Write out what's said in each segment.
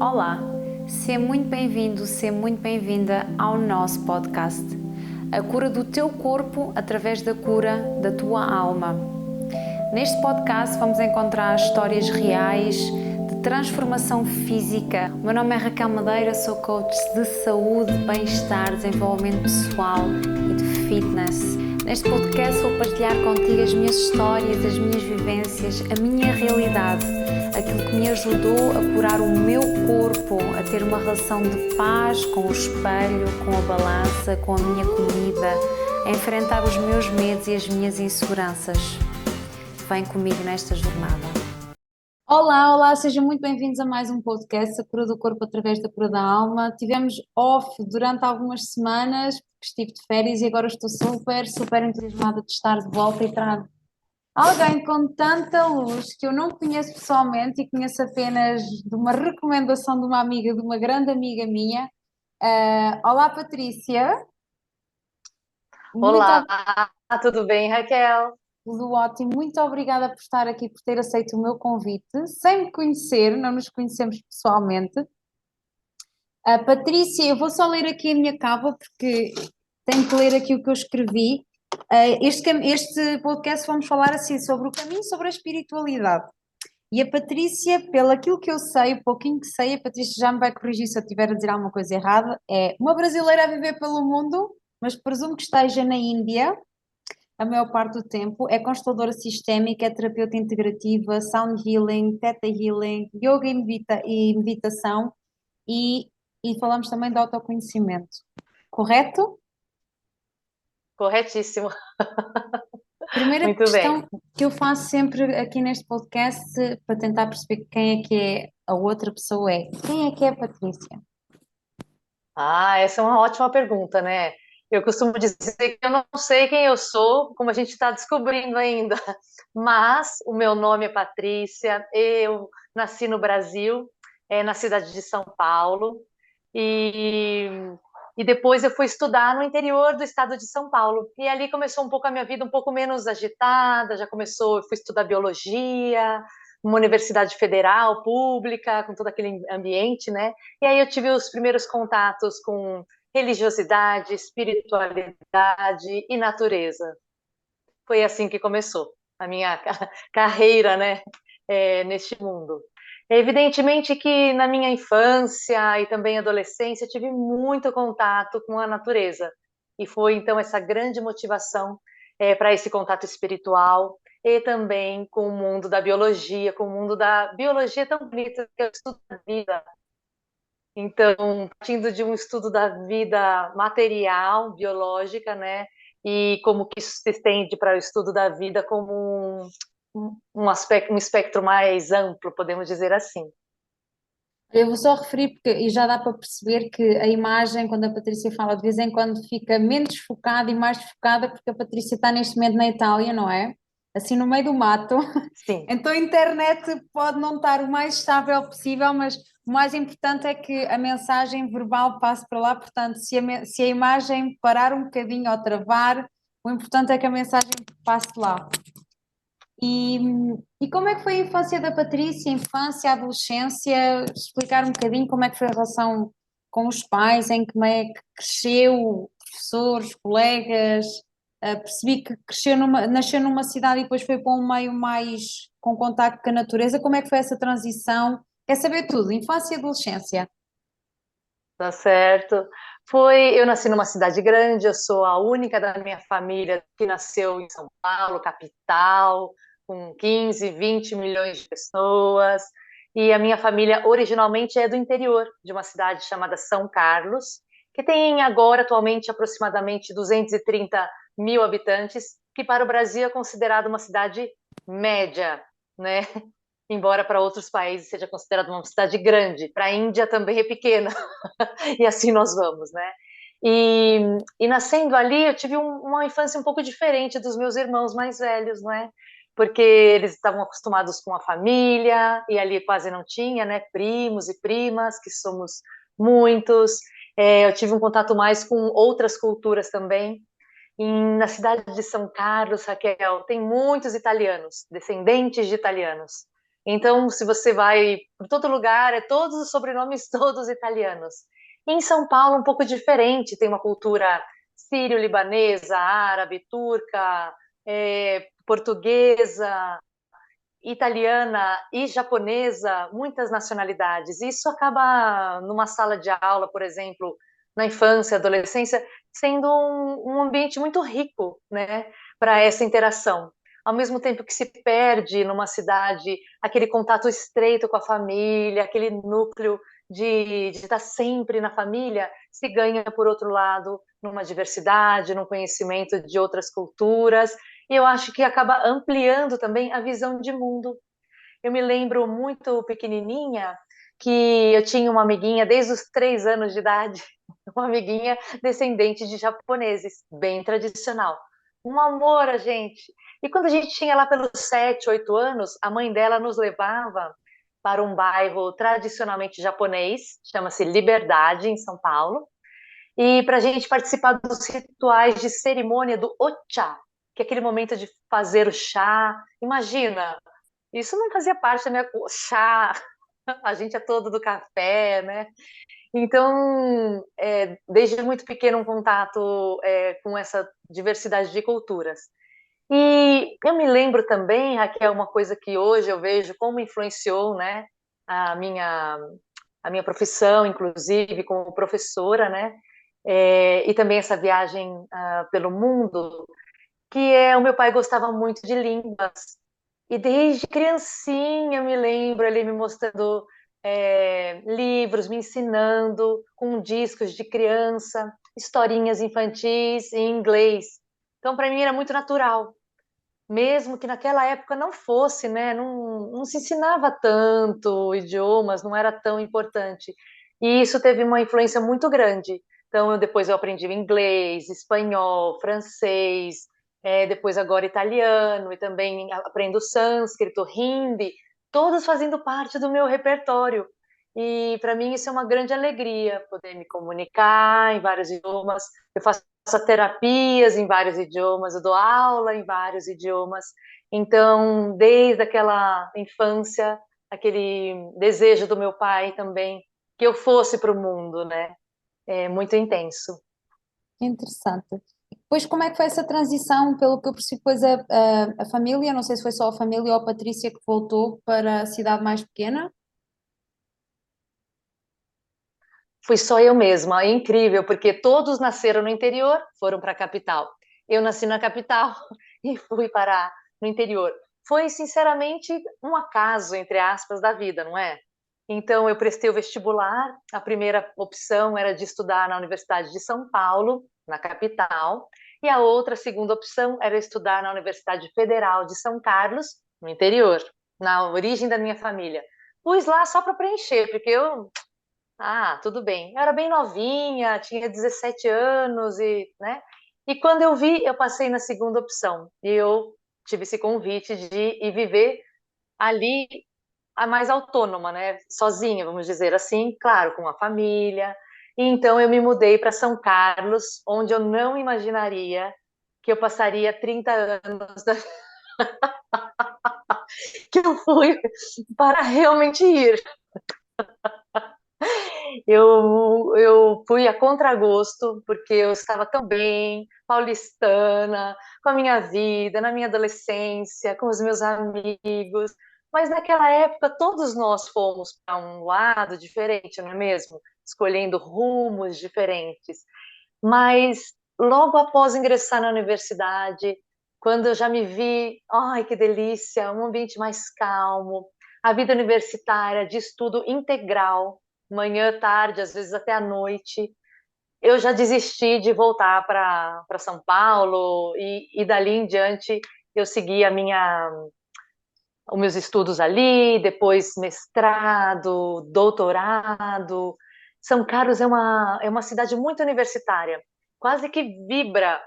Olá, seja muito bem-vindo, seja muito bem-vinda ao nosso podcast. A cura do teu corpo através da cura da tua alma. Neste podcast vamos encontrar histórias reais de transformação física. O meu nome é Raquel Madeira, sou coach de saúde, bem-estar, desenvolvimento pessoal e de fitness. Neste podcast vou partilhar contigo as minhas histórias, as minhas vivências, a minha realidade, aquilo que me ajudou a curar o meu corpo, a ter uma relação de paz com o espelho, com a balança, com a minha comida, a enfrentar os meus medos e as minhas inseguranças. Vem comigo nesta jornada. Olá, sejam muito bem-vindos a mais um podcast, a cura do corpo através da cura da alma. Tivemos off durante algumas semanas, porque estive de férias e agora estou super entusiasmada de estar de volta e trago alguém com tanta luz que eu não conheço pessoalmente e conheço apenas de uma recomendação de uma amiga, de uma grande amiga minha. Olá, Patrícia. Muito Olá, tudo bem, Raquel? Tudo ótimo, muito obrigada por estar aqui, por ter aceito o meu convite, sem me conhecer, não nos conhecemos pessoalmente. Patrícia, eu vou só ler aqui a minha cábula porque tenho que ler aqui o que eu escrevi. Este podcast vamos falar assim sobre o caminho, sobre a espiritualidade. E a Patrícia, pelo aquilo que eu sei, o pouquinho que sei, a Patrícia já me vai corrigir se eu estiver a dizer alguma coisa errada, é uma brasileira a viver pelo mundo, mas presumo que esteja na Índia a maior parte do tempo, é consteladora sistémica, é terapeuta integrativa, sound healing, theta healing, yoga e meditação e falamos também de autoconhecimento. Correto? Corretíssimo. Primeira Muito bem. questão que eu faço sempre aqui neste podcast para tentar perceber quem é que é a outra pessoa é. Quem é que é a Patrícia? Essa é uma ótima pergunta, né? Eu costumo dizer que eu não sei quem eu sou, como a gente está descobrindo ainda, mas o meu nome é Patrícia, eu nasci no Brasil, na cidade de São Paulo, e, e depois eu fui estudar no interior do estado de São Paulo. E ali começou um pouco a minha vida um pouco menos agitada, já começou, eu fui estudar biologia, uma universidade federal, pública, com todo aquele ambiente, né? E aí eu tive os primeiros contatos com religiosidade, espiritualidade e natureza. Foi assim que começou a minha carreira, né, neste mundo. Evidentemente que na minha infância e também adolescência eu tive muito contato com a natureza e foi então essa grande motivação para esse contato espiritual e também com o mundo da biologia, com o mundo da biologia tão bonita que é o estudo da vida. Então, partindo de um estudo da vida material, biológica, né, e como que isso se estende para o estudo da vida como um aspecto, um espectro mais amplo, podemos dizer assim. Eu vou só referir, porque e já dá para perceber que a imagem, quando a Patrícia fala, de vez em quando fica menos desfocada e mais desfocada, porque a Patrícia está neste momento na Itália, não é? Assim no meio do mato. Sim, Então a internet pode não estar o mais estável possível, mas o mais importante é que a mensagem verbal passe para lá. Portanto, se a imagem parar um bocadinho ou travar, o importante é que a mensagem passe lá. E, e como é que foi a infância da Patrícia, a infância, a adolescência? Explicar um bocadinho como é que foi a relação com os pais, em que meio é que cresceu, professores, colegas. Percebi que nasceu numa cidade e depois foi para um meio mais com contacto com a natureza. Como é que foi essa transição? Quer saber tudo, infância e adolescência. tá certo. Eu nasci numa cidade grande, eu sou a única da minha família que nasceu em São Paulo, capital, com 15, 20 milhões de pessoas. E a minha família originalmente é do interior, de uma cidade chamada São Carlos, que tem agora atualmente aproximadamente 230 mil habitantes, que para o Brasil é considerada uma cidade média, né? Embora para outros países seja considerada uma cidade grande, para a Índia também é pequena. E assim nós vamos, né? E nascendo ali, eu tive uma infância um pouco diferente dos meus irmãos mais velhos, né? Porque eles estavam acostumados com a família, e ali quase não tinha, né? Primos e primas, que somos muitos. Eu tive um contato mais com outras culturas também. Na cidade de São Carlos, Raquel, tem muitos italianos, descendentes de italianos. Então, se você vai por todo lugar, é todos os sobrenomes todos italianos. Em São Paulo, um pouco diferente, tem uma cultura sírio-libanesa, árabe, turca, portuguesa, italiana e japonesa, muitas nacionalidades. Isso acaba numa sala de aula, por exemplo, na infância, adolescência, sendo um ambiente muito rico, né, para essa interação. Ao mesmo tempo que se perde numa cidade aquele contato estreito com a família, aquele núcleo de estar sempre na família, se ganha, por outro lado, numa diversidade, num conhecimento de outras culturas, e eu acho que acaba ampliando também a visão de mundo. Eu me lembro muito pequenininha que eu tinha uma amiguinha desde os 3 anos de idade, uma amiguinha descendente de japoneses, bem tradicional. Um amor, a gente. E quando a gente tinha lá pelos 7, 8 anos, a mãe dela nos levava para um bairro tradicionalmente japonês, chama-se Liberdade, em São Paulo, e para a gente participar dos rituais de cerimônia do Ocha, que é aquele momento de fazer o chá. Imagina, isso não fazia parte da minha chá, a gente é todo do café, né? Então, desde muito pequeno, um contato com essa diversidade de culturas. E eu me lembro também, Raquel, uma coisa que hoje eu vejo como influenciou, né, a minha, a minha profissão, inclusive como professora, né, e também essa viagem pelo mundo, que é o meu pai gostava muito de línguas. E desde criancinha eu me lembro ele me mostrando livros, me ensinando com discos de criança, historinhas infantis em inglês. Então, para mim era muito natural, mesmo que naquela época não fosse, né? Não se ensinava tanto idiomas, não era tão importante. E isso teve uma influência muito grande. Então, depois eu aprendi inglês, espanhol, francês, depois agora italiano, e também aprendo sânscrito, hindi, todos fazendo parte do meu repertório. E para mim isso é uma grande alegria, poder me comunicar em vários idiomas. Eu faço terapias em vários idiomas, eu dou aula em vários idiomas. Então, desde aquela infância, aquele desejo do meu pai também que eu fosse para o mundo, né? É muito intenso. Que interessante. Depois, como é que foi essa transição? Pelo que eu percebi, depois a família, não sei se foi só a família ou a Patrícia que voltou para a cidade mais pequena. Fui só eu mesma, é incrível, porque todos nasceram no interior, foram para a capital. Eu nasci na capital e fui para no interior. Foi, sinceramente, um acaso, entre aspas, da vida, não é? Então, eu prestei o vestibular. A primeira opção era de estudar na Universidade de São Paulo, na capital, e a outra, a segunda opção, era estudar na Universidade Federal de São Carlos, no interior, na origem da minha família. Pus lá só para preencher, porque eu tudo bem. Eu era bem novinha, tinha 17 anos e, né? E quando eu vi, eu passei na segunda opção. E eu tive esse convite de ir viver ali a mais autônoma, né? Sozinha, vamos dizer assim, claro, com a família. E então eu me mudei para São Carlos, onde eu não imaginaria que eu passaria 30 anos que eu fui para realmente ir. Eu fui a contragosto, porque eu estava tão bem, paulistana, com a minha vida, na minha adolescência, com os meus amigos. Mas naquela época todos nós fomos para um lado diferente, não é mesmo? Escolhendo rumos diferentes. Mas logo após ingressar na universidade, quando eu já me vi, ai que delícia, um ambiente mais calmo, a vida universitária de estudo integral, manhã, tarde, às vezes até à noite, eu já desisti de voltar para São Paulo e dali em diante eu segui os meus estudos ali, depois mestrado, doutorado. São Carlos é uma cidade muito universitária, quase que vibra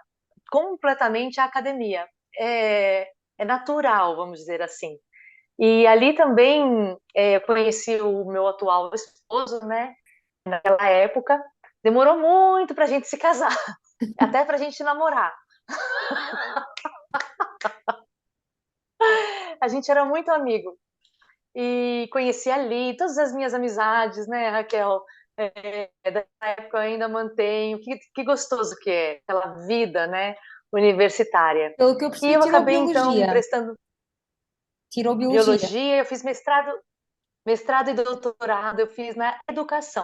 completamente a academia. É natural, vamos dizer assim. E ali também eu conheci o meu atual esposo, né? Naquela época, demorou muito para a gente se casar, até para a gente namorar. A gente era muito amigo. e conheci ali todas as minhas amizades, né, Raquel? Da época eu ainda mantenho. Que gostoso que é aquela vida, né, universitária. Pelo que eu E percebi, eu tirou acabei, então, biologia. prestando Tirou biologia. biologia, eu fiz mestrado e doutorado, eu fiz na educação.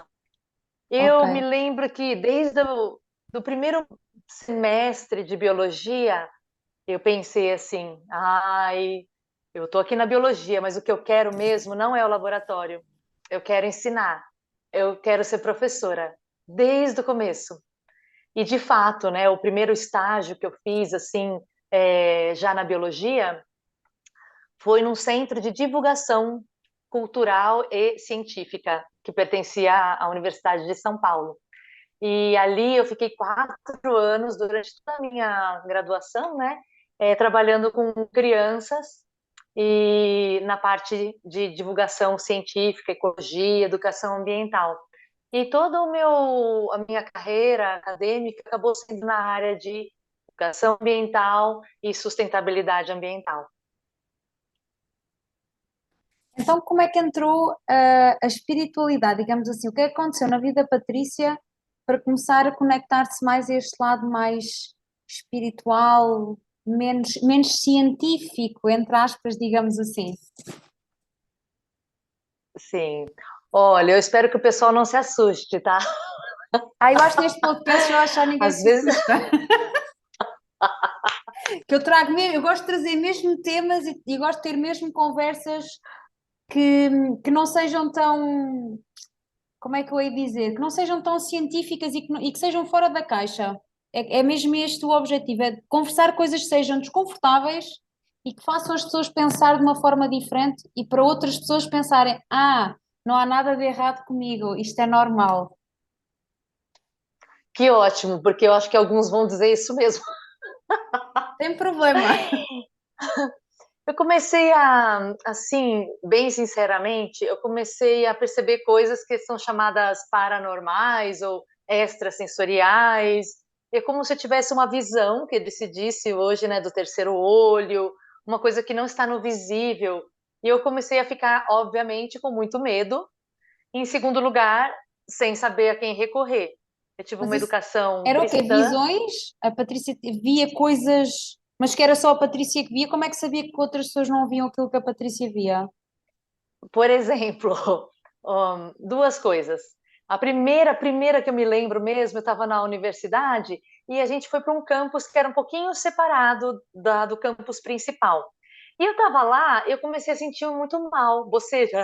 Ok. Eu me lembro que desde o do primeiro semestre de biologia, eu pensei assim, ai, eu estou aqui na biologia, mas o que eu quero mesmo não é o laboratório. Eu quero ensinar, eu quero ser professora, desde o começo. E de fato, né, o primeiro estágio que eu fiz, assim, já na biologia, foi num centro de divulgação cultural e científica, que pertencia à Universidade de São Paulo. E ali eu fiquei 4 anos durante toda a minha graduação, né? Trabalhando com crianças e na parte de divulgação científica, ecologia, educação ambiental. E toda a minha carreira acadêmica acabou sendo na área de educação ambiental e sustentabilidade ambiental. Então, como é que entrou a espiritualidade, digamos assim? O que é que aconteceu na vida da Patrícia para começar a conectar-se mais a este lado mais espiritual, menos científico, entre aspas, digamos assim? Sim. Olha, eu espero que o pessoal não se assuste, tá? Ah, eu acho que neste podcast não achar ninguém Às se vezes, assusta. Que eu trago mesmo, eu gosto de trazer mesmo temas e gosto de ter mesmo conversas que, que não sejam tão, como é que eu ia dizer, que não sejam tão científicas e que sejam fora da caixa. É mesmo este o objetivo, é conversar coisas que sejam desconfortáveis e que façam as pessoas pensar de uma forma diferente e para outras pessoas pensarem, não há nada de errado comigo, isto é normal. que ótimo, porque eu acho que alguns vão dizer isso mesmo. Sem problema. Eu comecei assim, bem sinceramente, eu comecei a perceber coisas que são chamadas paranormais ou extrasensoriais. É como se eu tivesse uma visão, que ele se disse hoje, né, do terceiro olho, uma coisa que não está no visível. E eu comecei a ficar, obviamente, com muito medo. Em segundo lugar, sem saber a quem recorrer. Eu tive Mas uma isso educação era o quê? cristã. Visões? A Patrícia via coisas, mas que era só a Patrícia que via? Como é que sabia que outras pessoas não viam aquilo que a Patrícia via? Por exemplo, duas coisas. A primeira que eu me lembro mesmo, eu estava na universidade e a gente foi para um campus que era um pouquinho separado do campus principal. E eu estava lá, eu comecei a sentir muito mal, boceja.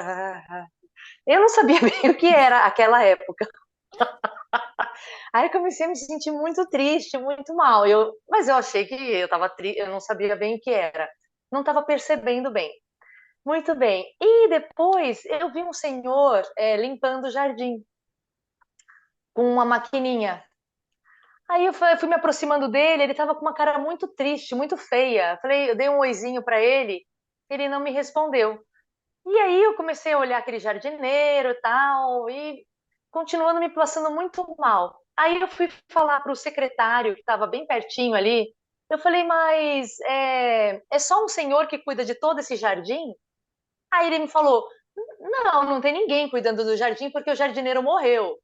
Eu não sabia bem o que era aquela época. Aí eu comecei a me sentir muito triste, muito mal. Mas eu achei que eu estava triste, eu não sabia bem o que era. Não estava percebendo bem. Muito bem. E depois eu vi um senhor limpando o jardim com uma maquininha. Aí eu fui me aproximando dele, ele estava com uma cara muito triste, muito feia. Eu dei um oizinho para ele não me respondeu. E aí eu comecei a olhar aquele jardineiro e tal, e continuando me passando muito mal. Aí eu fui falar para o secretário, que estava bem pertinho ali. Eu falei, mas é só um senhor que cuida de todo esse jardim? Aí ele me falou: Não, não tem ninguém cuidando do jardim porque o jardineiro morreu.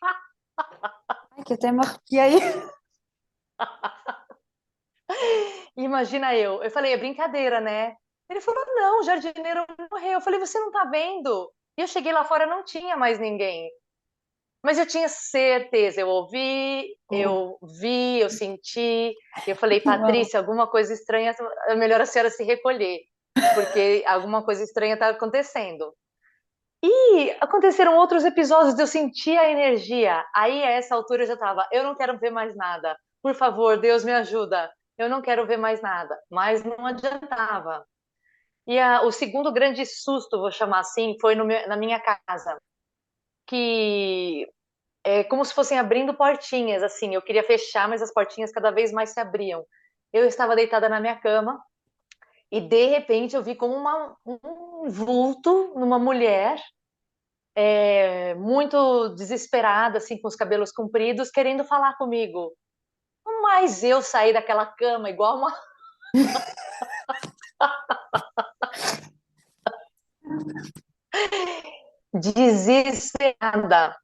Ai, que até me arrepiei. Imagina eu. Eu falei: É brincadeira, né? Ele falou: Não, o jardineiro morreu. Eu falei: Você não tá vendo? E eu cheguei lá fora, não tinha mais ninguém. Mas eu tinha certeza. Eu ouvi, eu vi, eu senti. Eu falei: Uau. Patrícia, alguma coisa estranha, é melhor a senhora se recolher, porque alguma coisa estranha está acontecendo. E aconteceram outros episódios de eu sentir a energia. Aí, a essa altura, eu já estava, eu não quero ver mais nada. Por favor, Deus me ajuda. Eu não quero ver mais nada. Mas não adiantava. E o segundo grande susto, vou chamar assim, foi na minha casa. Que é como se fossem abrindo portinhas, assim. Eu queria fechar, mas as portinhas cada vez mais se abriam. Eu estava deitada na minha cama e, de repente, eu vi como um vulto numa mulher muito desesperada, assim, com os cabelos compridos, querendo falar comigo. Mas eu saí daquela cama igual uma. Desesperada,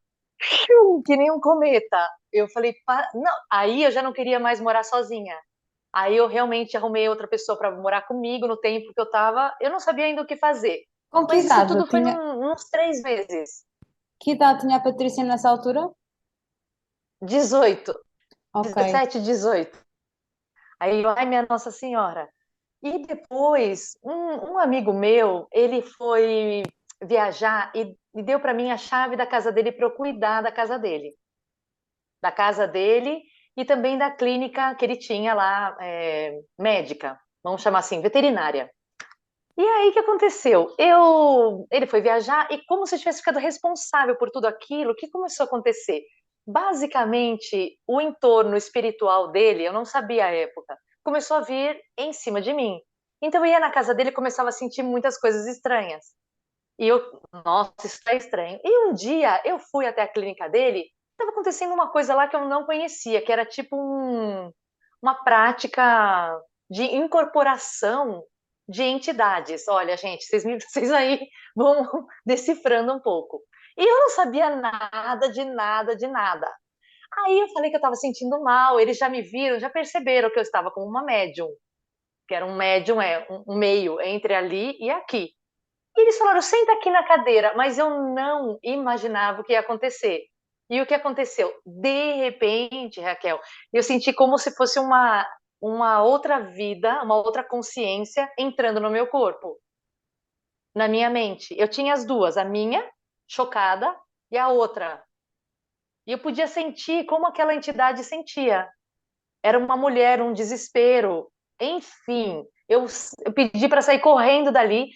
que nem um cometa. Eu falei, não, aí eu já não queria mais morar sozinha. Aí eu realmente arrumei outra pessoa para morar comigo no tempo que eu tava. Eu não sabia ainda o que fazer. Com que Mas isso idade tudo foi tinha, uns 3 meses. que idade tinha a Patrícia nessa altura? 18, Ok. 17, 18. Aí eu, ai, minha Nossa Senhora. E depois, um amigo meu, ele foi viajar e deu para mim a chave da casa dele para eu cuidar da casa dele e também da clínica que ele tinha lá, médica, vamos chamar assim, veterinária. E aí, o que aconteceu? Ele foi viajar e como se eu tivesse ficado responsável por tudo aquilo, o que começou a acontecer? Basicamente, o entorno espiritual dele, eu não sabia à época, começou a vir em cima de mim. Então eu ia na casa dele e começava a sentir muitas coisas estranhas. E eu, nossa, isso tá estranho. E um dia eu fui até a clínica dele, estava acontecendo uma coisa lá que eu não conhecia, que era tipo uma prática de incorporação de entidades. Olha, gente, vocês aí vão decifrando um pouco. E eu não sabia nada, de nada, de nada. Aí eu falei que eu estava sentindo mal, eles já me viram, já perceberam que eu estava com uma médium, que era um médium, um meio entre ali e aqui. E eles falaram, senta aqui na cadeira, mas eu não imaginava o que ia acontecer. E o que aconteceu? De repente, Raquel, eu senti como se fosse uma outra vida, uma outra consciência entrando no meu corpo, na minha mente. Eu tinha as duas, a minha, chocada, e a outra. E eu podia sentir como aquela entidade sentia. Era uma mulher, um desespero. Enfim, eu pedi para sair correndo dali,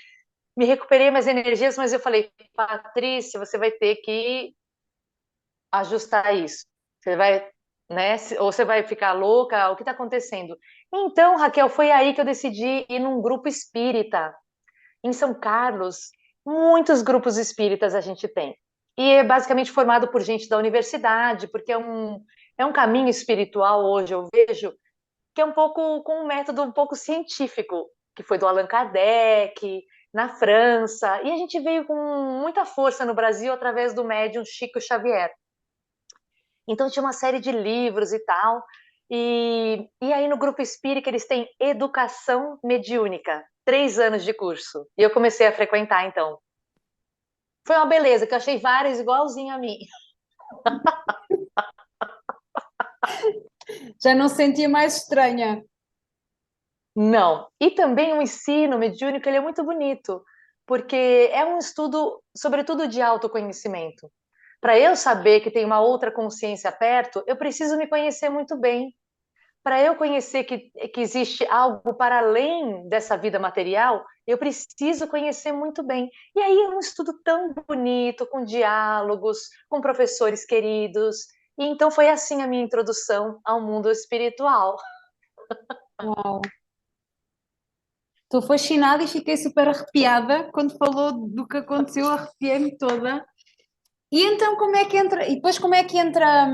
me recuperei minhas energias, mas eu falei, Patrícia, você vai ter que ajustar isso. Você vai, né? Ou você vai ficar louca, o que está acontecendo? Então, Raquel, foi aí que eu decidi ir num grupo espírita. Em São Carlos, muitos grupos espíritas a gente tem. E é basicamente formado por gente da universidade, porque é um caminho espiritual hoje, eu vejo, que é um pouco com um método um pouco científico, que foi do Allan Kardec, na França, e a gente veio com muita força no Brasil através do médium Chico Xavier. Então tinha uma série de livros e tal, e aí no grupo espírita eles têm educação mediúnica, 3 anos de curso, e eu comecei a frequentar então. Foi uma beleza, que eu achei vários igualzinho a mim. Já não se sentia mais estranha. Não. E também o ensino mediúnico, ele é muito bonito, porque é um estudo, sobretudo, de autoconhecimento. Para eu saber que tem uma outra consciência perto, eu preciso me conhecer muito bem. Para eu conhecer que existe algo para além dessa vida material, eu preciso conhecer muito bem. E aí é um estudo tão bonito, com diálogos, com professores queridos. E então foi assim a minha introdução ao mundo espiritual. Uau. Estou fascinada e fiquei super arrepiada quando falou do que aconteceu, arrepiei-me toda. E então como é que entra, e depois como é que entra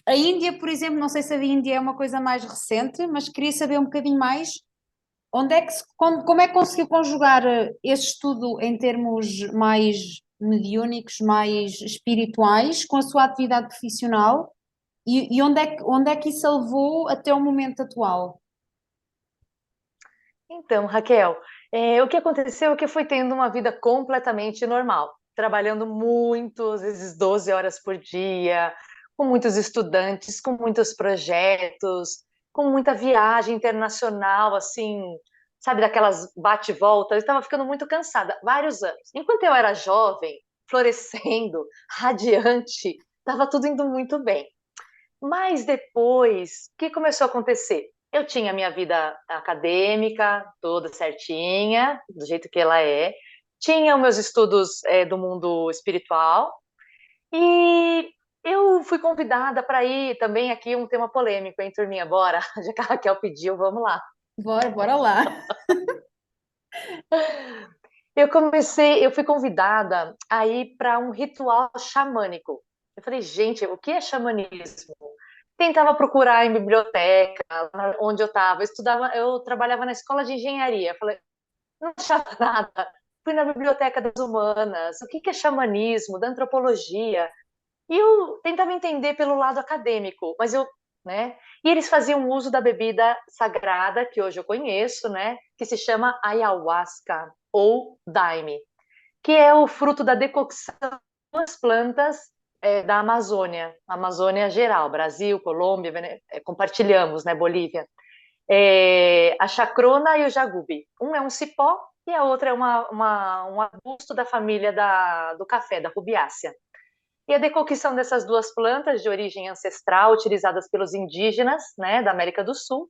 a Índia, por exemplo, não sei se a Índia é uma coisa mais recente, mas queria saber um bocadinho mais, onde é que como é que conseguiu conjugar esse estudo em termos mais mediúnicos, mais espirituais, com a sua atividade profissional e onde é que isso a levou até o momento atual? Então, Raquel, o que aconteceu é que eu fui tendo uma vida completamente normal, trabalhando muito, às vezes 12 horas por dia, com muitos estudantes, com muitos projetos, com muita viagem internacional, assim, sabe, daquelas bate-volta. Eu estava ficando muito cansada, vários anos. Enquanto eu era jovem, florescendo, radiante, estava tudo indo muito bem. Mas depois, o que começou a acontecer? Eu tinha minha vida acadêmica toda certinha, do jeito que ela é, tinha os meus estudos do mundo espiritual e eu fui convidada para ir também aqui um tema polêmico, hein, turminha? Bora, já que a Raquel pediu, vamos lá. Bora lá. Eu fui convidada a ir para um ritual xamânico. Eu falei, gente, o que é xamanismo? Tentava procurar em biblioteca, onde eu estava. Eu trabalhava na escola de engenharia. Eu falei, não achava nada. fui na Biblioteca das Humanas, o que que é xamanismo, da antropologia, e eu tentava entender pelo lado acadêmico, mas eu, né? E eles faziam uso da bebida sagrada, que hoje eu conheço, né? Que se chama ayahuasca ou daime, que é o fruto da decocção das plantas da Amazônia, Amazônia geral, Brasil, Colômbia, compartilhamos, né? Bolívia. A chacrona e o jagube. Um é um cipó e a outra é um arbusto da família do café, da rubiácea. E a decocção dessas duas plantas de origem ancestral, utilizadas pelos indígenas, né, da América do Sul,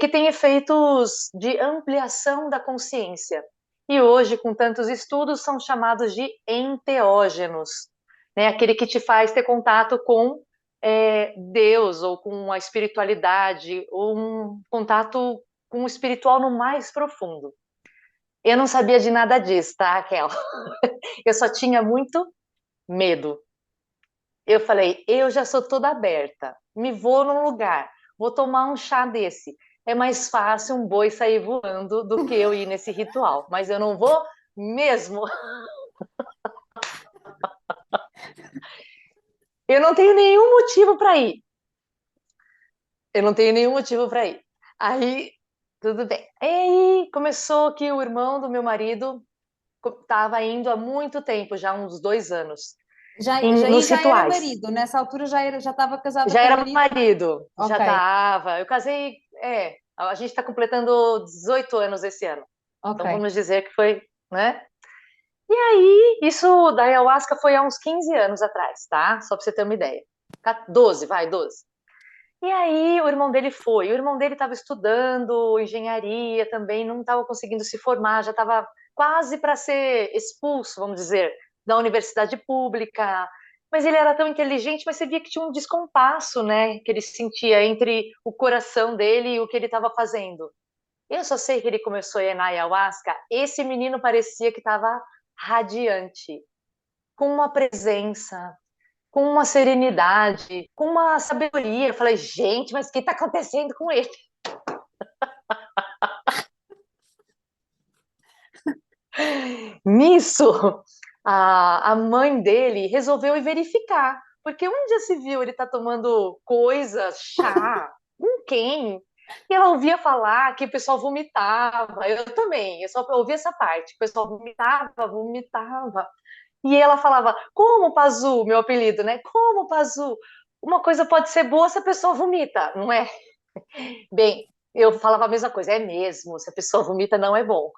que tem efeitos de ampliação da consciência. E hoje, com tantos estudos, são chamados de enteógenos, né, aquele que te faz ter contato com Deus, ou com a espiritualidade, ou um contato com o espiritual no mais profundo. Eu não sabia de nada disso, tá, Raquel? Eu só tinha muito medo. Eu falei, eu já sou toda aberta, me vou num lugar, vou tomar um chá desse. É mais fácil um boi sair voando do que eu ir nesse ritual, mas eu não vou mesmo. Eu não tenho nenhum motivo para ir. Eu não tenho nenhum motivo para ir. Aí, tudo bem. Aí começou que o irmão do meu marido estava indo há muito tempo, já uns 2 anos, nos Já era rituais. marido, nessa altura já estava casada Já com o era marido? marido, já Ok, estava. Eu casei, a gente está completando 18 anos esse ano. ok. Então vamos dizer que foi, né? E aí, isso da ayahuasca foi há uns 15 anos atrás, tá? Só para você ter uma ideia. 12, vai, 12. E aí o irmão dele foi. O irmão dele estava estudando engenharia também, não estava conseguindo se formar, já estava quase para ser expulso, vamos dizer, da universidade pública. Mas ele era tão inteligente, mas você via que tinha um descompasso, né? Que ele sentia entre o coração dele e o que ele estava fazendo. Eu só sei que ele começou a ir na ayahuasca. Esse menino parecia que estava radiante, com uma presença, com uma serenidade, com uma sabedoria. Eu falei, gente, mas o que está acontecendo com ele? Nisso, a mãe dele resolveu ir verificar, porque onde já se viu ele tá tomando coisas, chá, com quem? E ela ouvia falar que o pessoal vomitava, eu também, eu só ouvia essa parte, o pessoal vomitava, vomitava. E ela falava, como Pazu, meu apelido, né? Como Pazu? Uma coisa pode ser boa se a pessoa vomita, não é? Bem, eu falava a mesma coisa, é mesmo, se a pessoa vomita não é bom.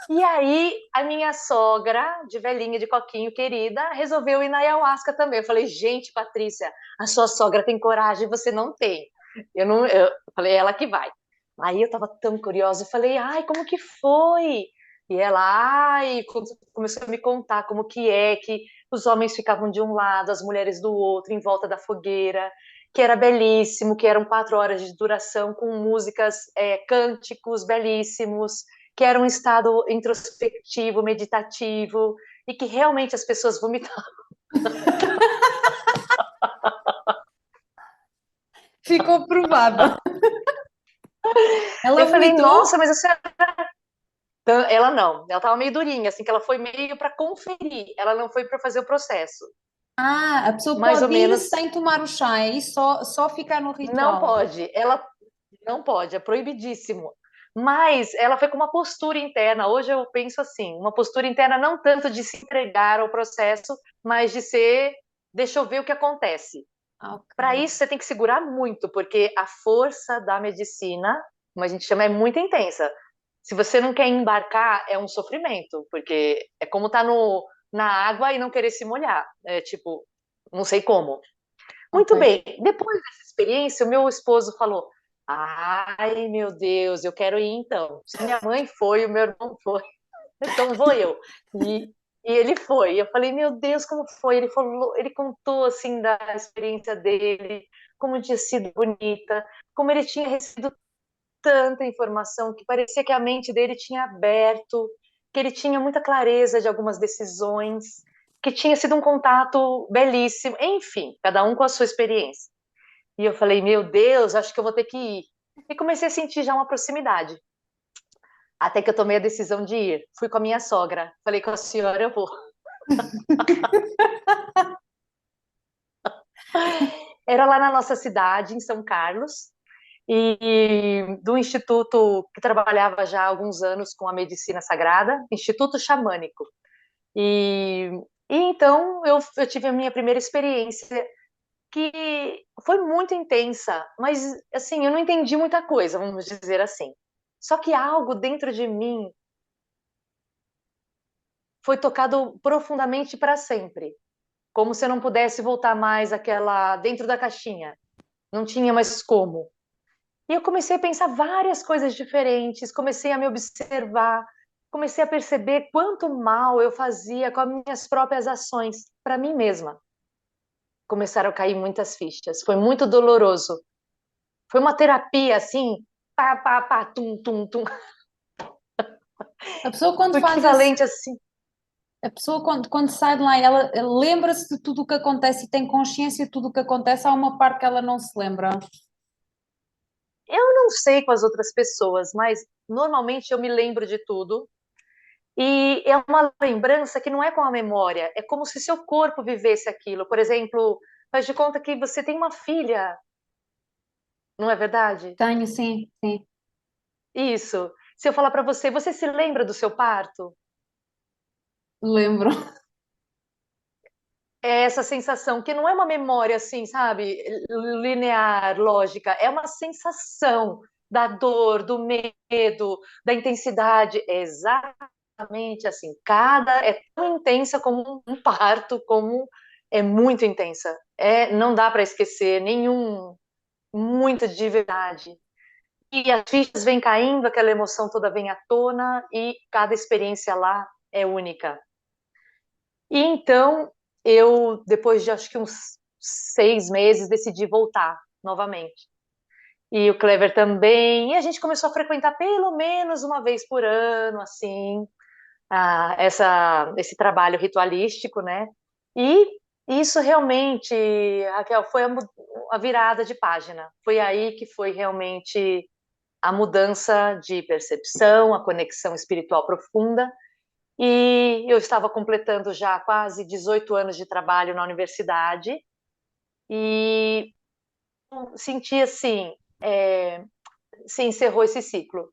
E aí, a minha sogra, de velhinha, de coquinho, querida, resolveu ir na ayahuasca também. Eu falei, gente, Patrícia, a sua sogra tem coragem, você não tem. Eu não, eu falei, ela que vai. Aí eu tava tão curiosa, eu falei, ai, como que foi? E ela, ai, começou a me contar como que os homens ficavam de um lado, as mulheres do outro, em volta da fogueira, que era belíssimo, que eram 4 horas de duração, com músicas, cânticos belíssimos, que era um estado introspectivo, meditativo, e que realmente as pessoas vomitavam. Ficou provado. Ela Eu falei, vomitou? nossa, mas a senhora... Ela não, ela estava meio durinha, assim, que ela foi meio para conferir, ela não foi para fazer o processo. Ah, a pessoa Mais ou pode ir menos, sem tomar o chá, é isso? Só ficar no não ritual. pode, ela não pode, é proibidíssimo. Mas ela foi com uma postura interna. Hoje eu penso assim, uma postura interna não tanto de se entregar ao processo, mas de ser, deixa eu ver o que acontece. Para Ok. isso, você tem que segurar muito, porque a força da medicina, como a gente chama, é muito intensa. Se você não quer embarcar, é um sofrimento, porque é como estar na água e não querer se molhar. É tipo, não sei como. Ok. Muito bem, depois dessa experiência, o meu esposo falou: ai, meu Deus, eu quero ir então. Se minha mãe foi, o meu irmão foi, então vou eu. E ele foi. Eu falei, meu Deus, como foi? Ele falou, ele contou assim da experiência dele, como tinha sido bonita, como ele tinha recebido tanta informação que parecia que a mente dele tinha aberto, que ele tinha muita clareza de algumas decisões, que tinha sido um contato belíssimo, enfim, cada um com a sua experiência. E eu falei, meu Deus, acho que eu vou ter que ir. E comecei a sentir já uma proximidade. Até que eu tomei a decisão de ir. Fui com a minha sogra. Falei com a senhora, eu vou. Era lá na nossa cidade, em São Carlos, e do instituto que trabalhava já há alguns anos com a medicina sagrada, Instituto Xamânico. E, e então eu tive a minha primeira experiência, que foi muito intensa, mas assim, eu não entendi muita coisa, vamos dizer assim. Só que algo dentro de mim foi tocado profundamente para sempre, como se eu não pudesse voltar mais àquela dentro da caixinha. Não tinha mais como. E eu comecei a pensar várias coisas diferentes, comecei a me observar, comecei a perceber quanto mal eu fazia com as minhas próprias ações para mim mesma. Começaram a cair muitas fichas, foi muito doloroso. Foi uma terapia assim, pá, pá, pá, tum, tum, tum. A pessoa quando O faz esse, equivalente assim. a pessoa quando sai de lá, ela lembra-se de tudo o que acontece e tem consciência de tudo o que acontece, há uma parte que ela não se lembra. Eu não sei com as outras pessoas, mas normalmente eu me lembro de tudo. E é uma lembrança que não é com a memória, é como se seu corpo vivesse aquilo. Por exemplo, faz de conta que você tem uma filha, não é verdade? Tenho, sim, sim, Isso. Se eu falar para você, você se lembra do seu parto? lembro. É essa sensação, que não é uma memória assim, sabe, linear, lógica, é uma sensação da dor, do medo, da intensidade. É exatamente assim. Cada é tão intensa como um parto, como é muito intensa. É, não dá para esquecer nenhum, muito de verdade. E as fichas vêm caindo, aquela emoção toda vem à tona e cada experiência lá é única. E então eu, depois de acho que uns 6 meses, decidi voltar novamente. E o Clever também. E a gente começou a frequentar pelo menos uma vez por ano, assim, esse trabalho ritualístico, né? E isso realmente, Raquel, foi a virada de página. Foi aí que foi realmente a mudança de percepção, a conexão espiritual profunda. E eu estava completando já quase 18 anos de trabalho na universidade e senti assim, se encerrou esse ciclo.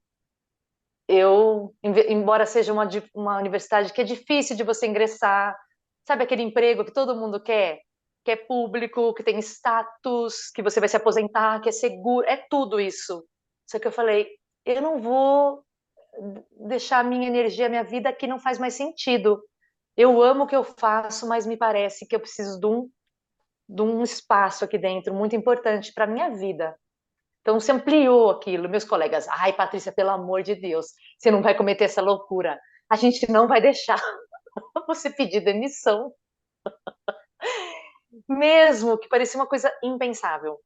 Eu, embora seja uma universidade que é difícil de você ingressar, sabe aquele emprego que todo mundo quer? Que é público, que tem status, que você vai se aposentar, que é seguro, é tudo isso. Só que eu falei, eu não vou deixar a minha energia, a minha vida aqui não faz mais sentido. Eu amo o que eu faço, mas me parece que eu preciso de um espaço aqui dentro muito importante para a minha vida. Então, se ampliou aquilo. Meus colegas, ai, Patrícia, pelo amor de Deus, você não vai cometer essa loucura. A gente não vai deixar você pedir demissão, mesmo que parecia uma coisa impensável.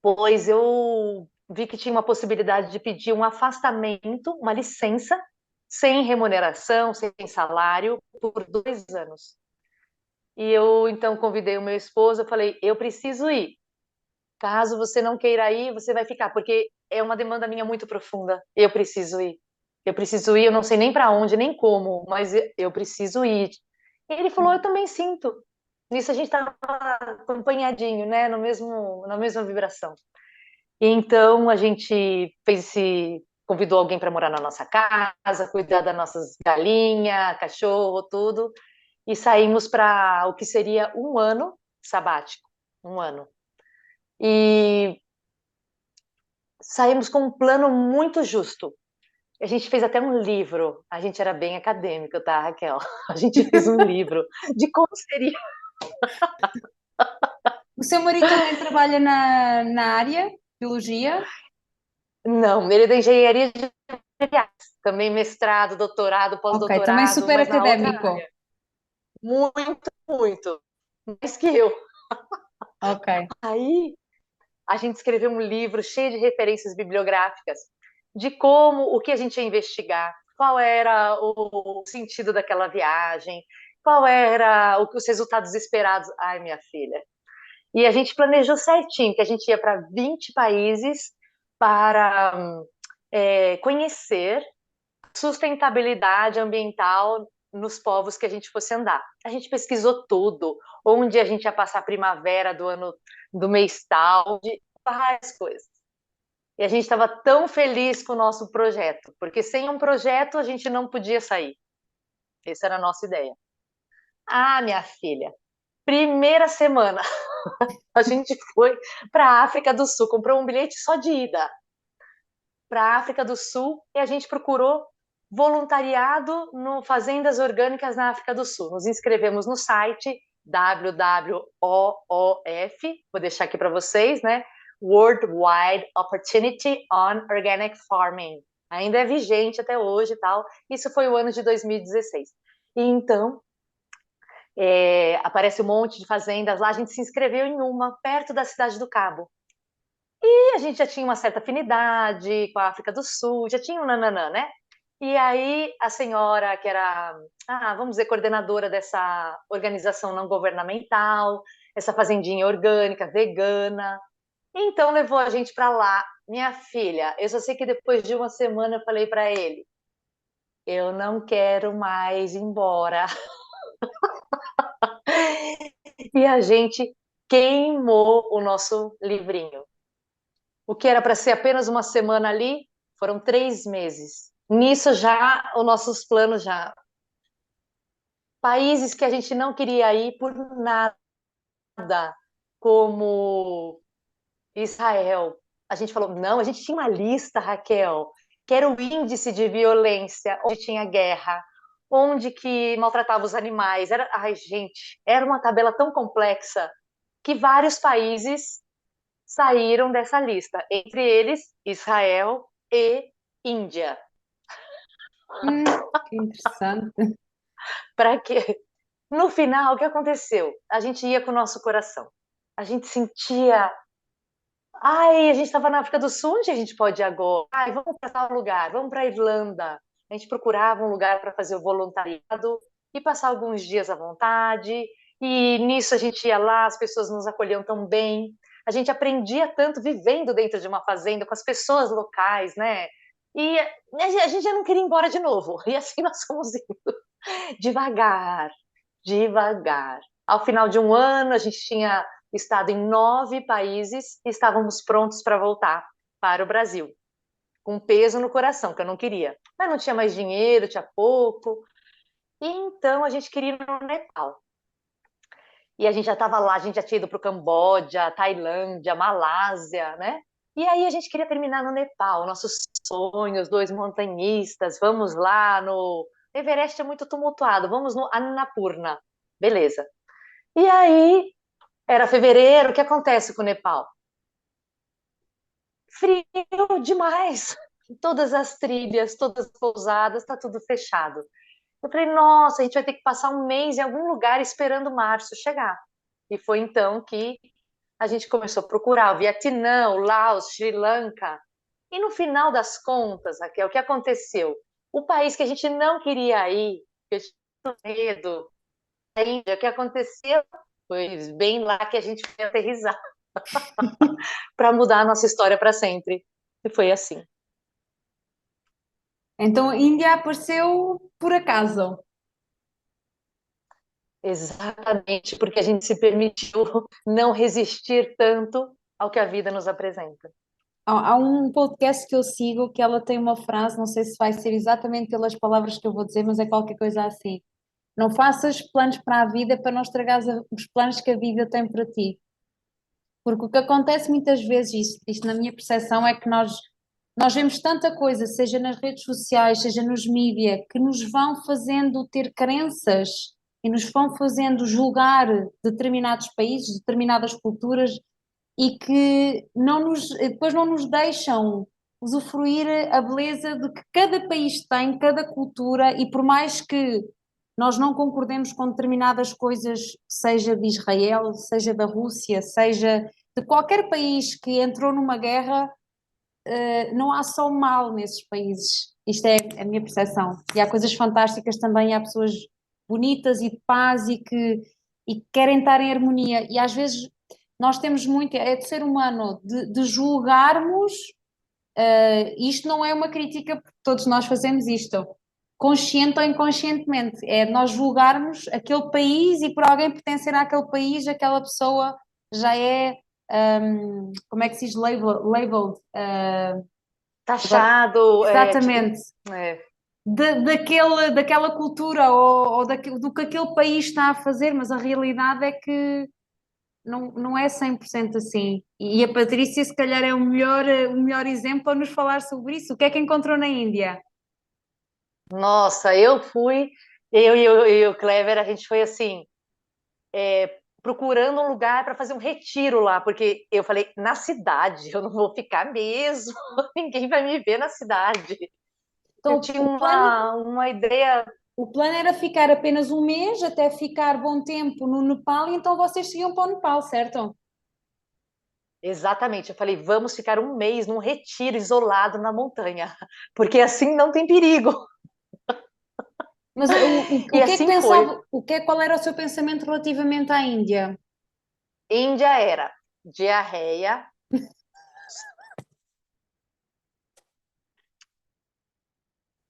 Pois eu vi que tinha uma possibilidade de pedir um afastamento, uma licença, sem remuneração, sem salário, por 2 anos. E eu então convidei o meu esposo, eu falei, eu preciso ir. Caso você não queira ir, você vai ficar, porque é uma demanda minha muito profunda. Eu preciso ir. Eu preciso ir, eu não sei nem para onde, nem como, mas eu preciso ir. E ele falou, eu também sinto. Nisso a gente estava acompanhadinho, né, no mesmo, na mesma vibração. E então a gente convidou alguém para morar na nossa casa, cuidar das nossas galinhas, cachorro, tudo, e saímos para o que seria um ano sabático, um ano. E saímos com um plano muito justo. A gente fez até um livro. A gente era bem acadêmico, tá, Raquel? A gente fez um livro de como seria. O seu marido também trabalha na área, biologia? Não, ele é da engenharia de materiais. Também mestrado, doutorado, Ok, também pós-doutorado, super mas na outra académico. área. Muito, muito. Mais que eu. Ok. Aí a gente escreveu um livro cheio de referências bibliográficas de como, o que a gente ia investigar, qual era o sentido daquela viagem, qual era os resultados esperados. Ai, minha filha. E a gente planejou certinho, que a gente ia para 20 países para conhecer sustentabilidade ambiental nos povos que a gente fosse andar. A gente pesquisou tudo, onde a gente ia passar a primavera do ano do mês tal, de várias coisas. E a gente estava tão feliz com o nosso projeto, porque sem um projeto a gente não podia sair. Essa era a nossa ideia. Ah, minha filha, primeira semana a gente foi para a África do Sul, comprou um bilhete só de ida para a África do Sul e a gente procurou voluntariado no Fazendas Orgânicas na África do Sul. Nos inscrevemos no site WWOOF, vou deixar aqui para vocês, né? Worldwide Opportunity on Organic Farming. Ainda é vigente até hoje e tal. Isso foi o ano de 2016. E então, aparece um monte de fazendas lá. A gente se inscreveu em uma, perto da cidade do Cabo. E a gente já tinha uma certa afinidade com a África do Sul, já tinha um nananã, né? E aí a senhora, que era, vamos dizer, coordenadora dessa organização não governamental, essa fazendinha orgânica, vegana, então levou a gente para lá. Minha filha, eu só sei que depois de uma semana eu falei para ele, eu não quero mais ir embora. E a gente queimou o nosso livrinho. O que era para ser apenas uma semana ali, foram 3 meses. Nisso já, os nossos planos já. Países que a gente não queria ir por nada, como Israel. A gente falou, não, a gente tinha uma lista, Raquel, que era o índice de violência, onde tinha guerra, onde que maltratava os animais. Ai, gente, era uma tabela tão complexa que vários países saíram dessa lista, entre eles Israel e Índia. Que interessante. Para quê? No final, o que aconteceu? A gente ia com o nosso coração. A gente sentia. Ai, a gente estava na África do Sul, onde a gente pode ir agora? Ai, vamos para tal lugar, vamos para a Irlanda. A gente procurava um lugar para fazer o voluntariado e passar alguns dias à vontade. E nisso a gente ia lá, as pessoas nos acolhiam tão bem. A gente aprendia tanto vivendo dentro de uma fazenda com as pessoas locais, né? E a gente já não queria ir embora de novo. E assim nós fomos indo devagar, devagar. Ao final de um ano, a gente tinha estado em 9 países e estávamos prontos para voltar para o Brasil, com peso no coração, que eu não queria. Mas não tinha mais dinheiro, tinha pouco. E então a gente queria ir no Nepal. E a gente já estava lá, a gente já tinha ido para o Camboja, Tailândia, Malásia, né? E aí a gente queria terminar no Nepal, nossos sonhos, dois montanhistas, vamos lá no Everest é muito tumultuado, vamos no Annapurna. Beleza. E aí, era fevereiro, o que acontece com o Nepal? Frio demais. Todas as trilhas, todas as pousadas, está tudo fechado. Eu falei, nossa, a gente vai ter que passar um mês em algum lugar esperando março chegar. E foi então que a gente começou a procurar o Vietnã, o Laos, Sri Lanka. E no final das contas, Raquel, o que aconteceu? O país que a gente não queria ir, que eu tinha medo, a Índia, o que aconteceu? Foi bem lá que a gente foi aterrissar para mudar a nossa história para sempre. E foi assim. Então, a Índia apareceu por acaso. Exatamente, porque a gente se permitiu não resistir tanto ao que a vida nos apresenta. Há um podcast que eu sigo que ela tem uma frase, não sei se vai ser exatamente pelas palavras que eu vou dizer, mas é qualquer coisa assim. Não faças planos para a vida para não estragares os planos que a vida tem para ti. Porque o que acontece muitas vezes, isto na minha percepção, é que nós vemos tanta coisa, seja nas redes sociais, seja nos mídia, que nos vão fazendo ter crenças e nos vão fazendo julgar determinados países, determinadas culturas e que depois não nos deixam usufruir a beleza de que cada país tem, cada cultura, e por mais que nós não concordemos com determinadas coisas, seja de Israel, seja da Rússia, seja de qualquer país que entrou numa guerra, não há só mal nesses países. Isto é a minha percepção. E há coisas fantásticas também, há pessoas bonitas e de paz e que querem estar em harmonia. E às vezes nós temos muito, é de ser humano, de julgarmos Isto não é uma crítica, porque todos nós fazemos isto, consciente ou inconscientemente. É nós julgarmos aquele país e por alguém pertencer àquele país, aquela pessoa já é, como é que se diz, labeled, agora, Taxado, tipo, exatamente, é, daquela cultura ou do que aquele país está a fazer, mas a realidade é que não é 100% assim. E a Patrícia, se calhar, é o melhor exemplo para nos falar sobre isso. O que é que encontrou na Índia? nossa, eu fui, eu e o Clever, a gente foi assim, procurando um lugar para fazer um retiro lá, porque eu falei, na cidade, eu não vou ficar mesmo, ninguém vai me ver na cidade. Eu Então, tinha uma ideia. o plano era ficar apenas um mês, até ficar bom tempo no Nepal, e então vocês seguiam para o Nepal, certo? Exatamente, eu falei, vamos ficar um mês num retiro isolado na montanha, porque assim não tem perigo. Mas E o que é que assim foi. pensava, qual era o seu pensamento relativamente à Índia? Índia era diarreia,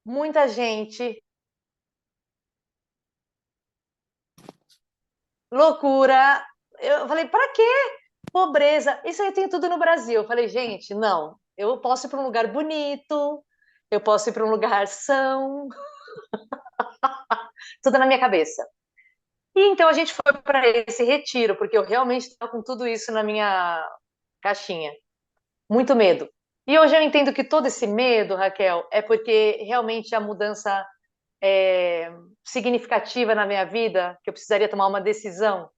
muita gente, loucura. Eu falei, para quê? Pobreza. Isso aí tem tudo no Brasil. Eu falei, gente, não. Eu posso ir para um lugar bonito, eu posso ir para um lugar são, tudo na minha cabeça. E então a gente foi para esse retiro, porque eu realmente estava com tudo isso na minha caixinha. Muito medo. E hoje eu entendo que todo esse medo, Raquel, é porque realmente a mudança significativa na minha vida, que eu precisaria tomar uma decisão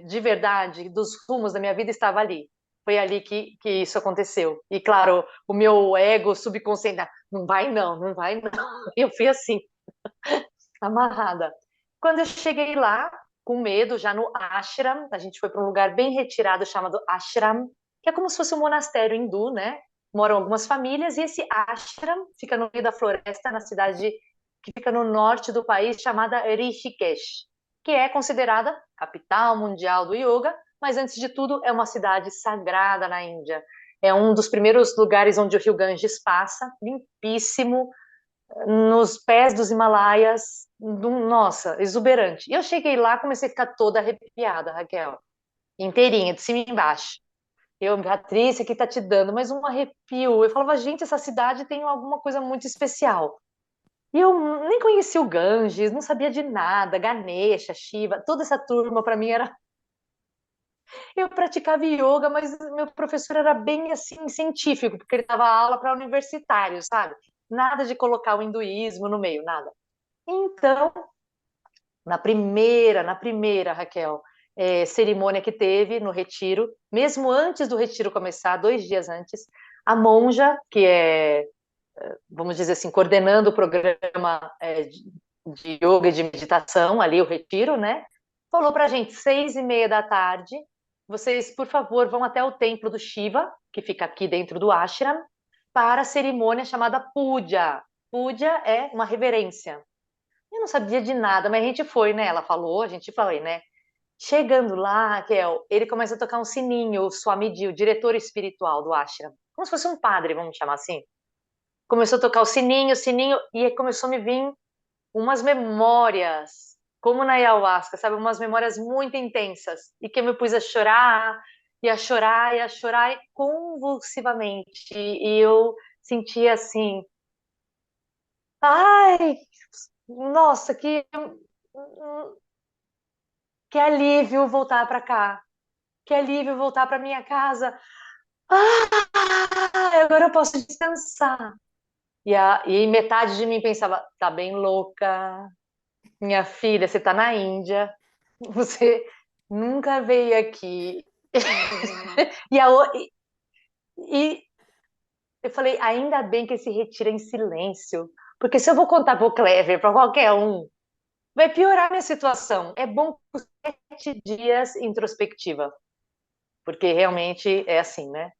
de verdade, dos rumos da minha vida, estava ali. Foi ali que isso aconteceu. E claro, o meu ego subconsciente, não vai não, não vai não. Eu fui assim, amarrada. Quando eu cheguei lá, com medo, já no ashram, a gente foi para um lugar bem retirado chamado ashram, que é como se fosse um monastério hindu, né? Moram algumas famílias, e esse ashram fica no meio da floresta, na cidade que fica no norte do país, chamada Rishikesh, que é considerada capital mundial do yoga, mas antes de tudo é uma cidade sagrada na Índia. É um dos primeiros lugares onde o rio Ganges passa, limpíssimo, nos pés dos Himalaias, nossa, exuberante. E eu cheguei lá, comecei a ficar toda arrepiada, Raquel, inteirinha, de cima e embaixo. Eu, Patrícia, que tá te dando mais um arrepio. Eu falava, gente, essa cidade tem alguma coisa muito especial. E eu nem conhecia o Ganges, não sabia de nada, Ganesha, Shiva, toda essa turma para mim era. Eu praticava yoga, mas meu professor era bem assim científico, porque ele dava aula para universitários, sabe? Nada de colocar o hinduísmo no meio, nada. Então, na primeira, Raquel, cerimônia que teve no retiro, mesmo antes do retiro começar, 2 dias antes, a monja, que é, vamos dizer assim, coordenando o programa de yoga e de meditação, ali o retiro, né? Falou pra gente, 6:30 da tarde, vocês, por favor, vão até o templo do Shiva, que fica aqui dentro do ashram, para a cerimônia chamada Puja. Puja é uma reverência. Eu não sabia de nada, mas a gente foi, né? Ela falou, a gente foi, né? Chegando lá, Raquel, ele começa a tocar um sininho, o Swamiji, o diretor espiritual do ashram, como se fosse um padre, vamos chamar assim. Começou a tocar o sininho, e aí começou a me vir umas memórias, como na ayahuasca, sabe? Umas memórias muito intensas, e que eu me pus a chorar, e a chorar, e a chorar convulsivamente, e eu sentia assim, ai, nossa, que alívio voltar para cá. Que alívio voltar para minha casa. Agora eu posso descansar. E metade de mim pensava, tá bem louca, minha filha, você tá na Índia, você nunca veio aqui. E, e eu falei, ainda bem que esse retiro é em silêncio, porque se eu vou contar pro Clever, para qualquer um, vai piorar minha situação. É bom por 7 dias introspectiva, porque realmente é assim, né?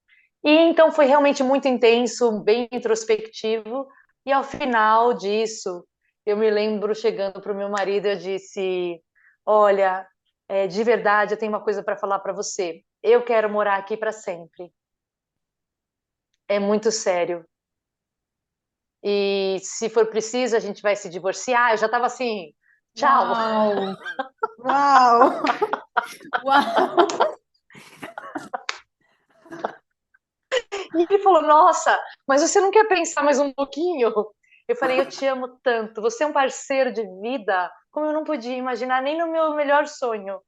E então foi realmente muito intenso, bem introspectivo, e ao final disso, eu me lembro chegando para o meu marido, eu disse: Olha, de verdade, eu tenho uma coisa para falar para você. Eu quero morar aqui para sempre. é muito sério. E se for preciso, a gente vai se divorciar. Eu já estava assim, tchau. Uau! Uau! Uau! E ele falou: Nossa, mas você não quer pensar mais um pouquinho? Eu falei: Eu te amo tanto, você é um parceiro de vida, como eu não podia imaginar nem no meu melhor sonho.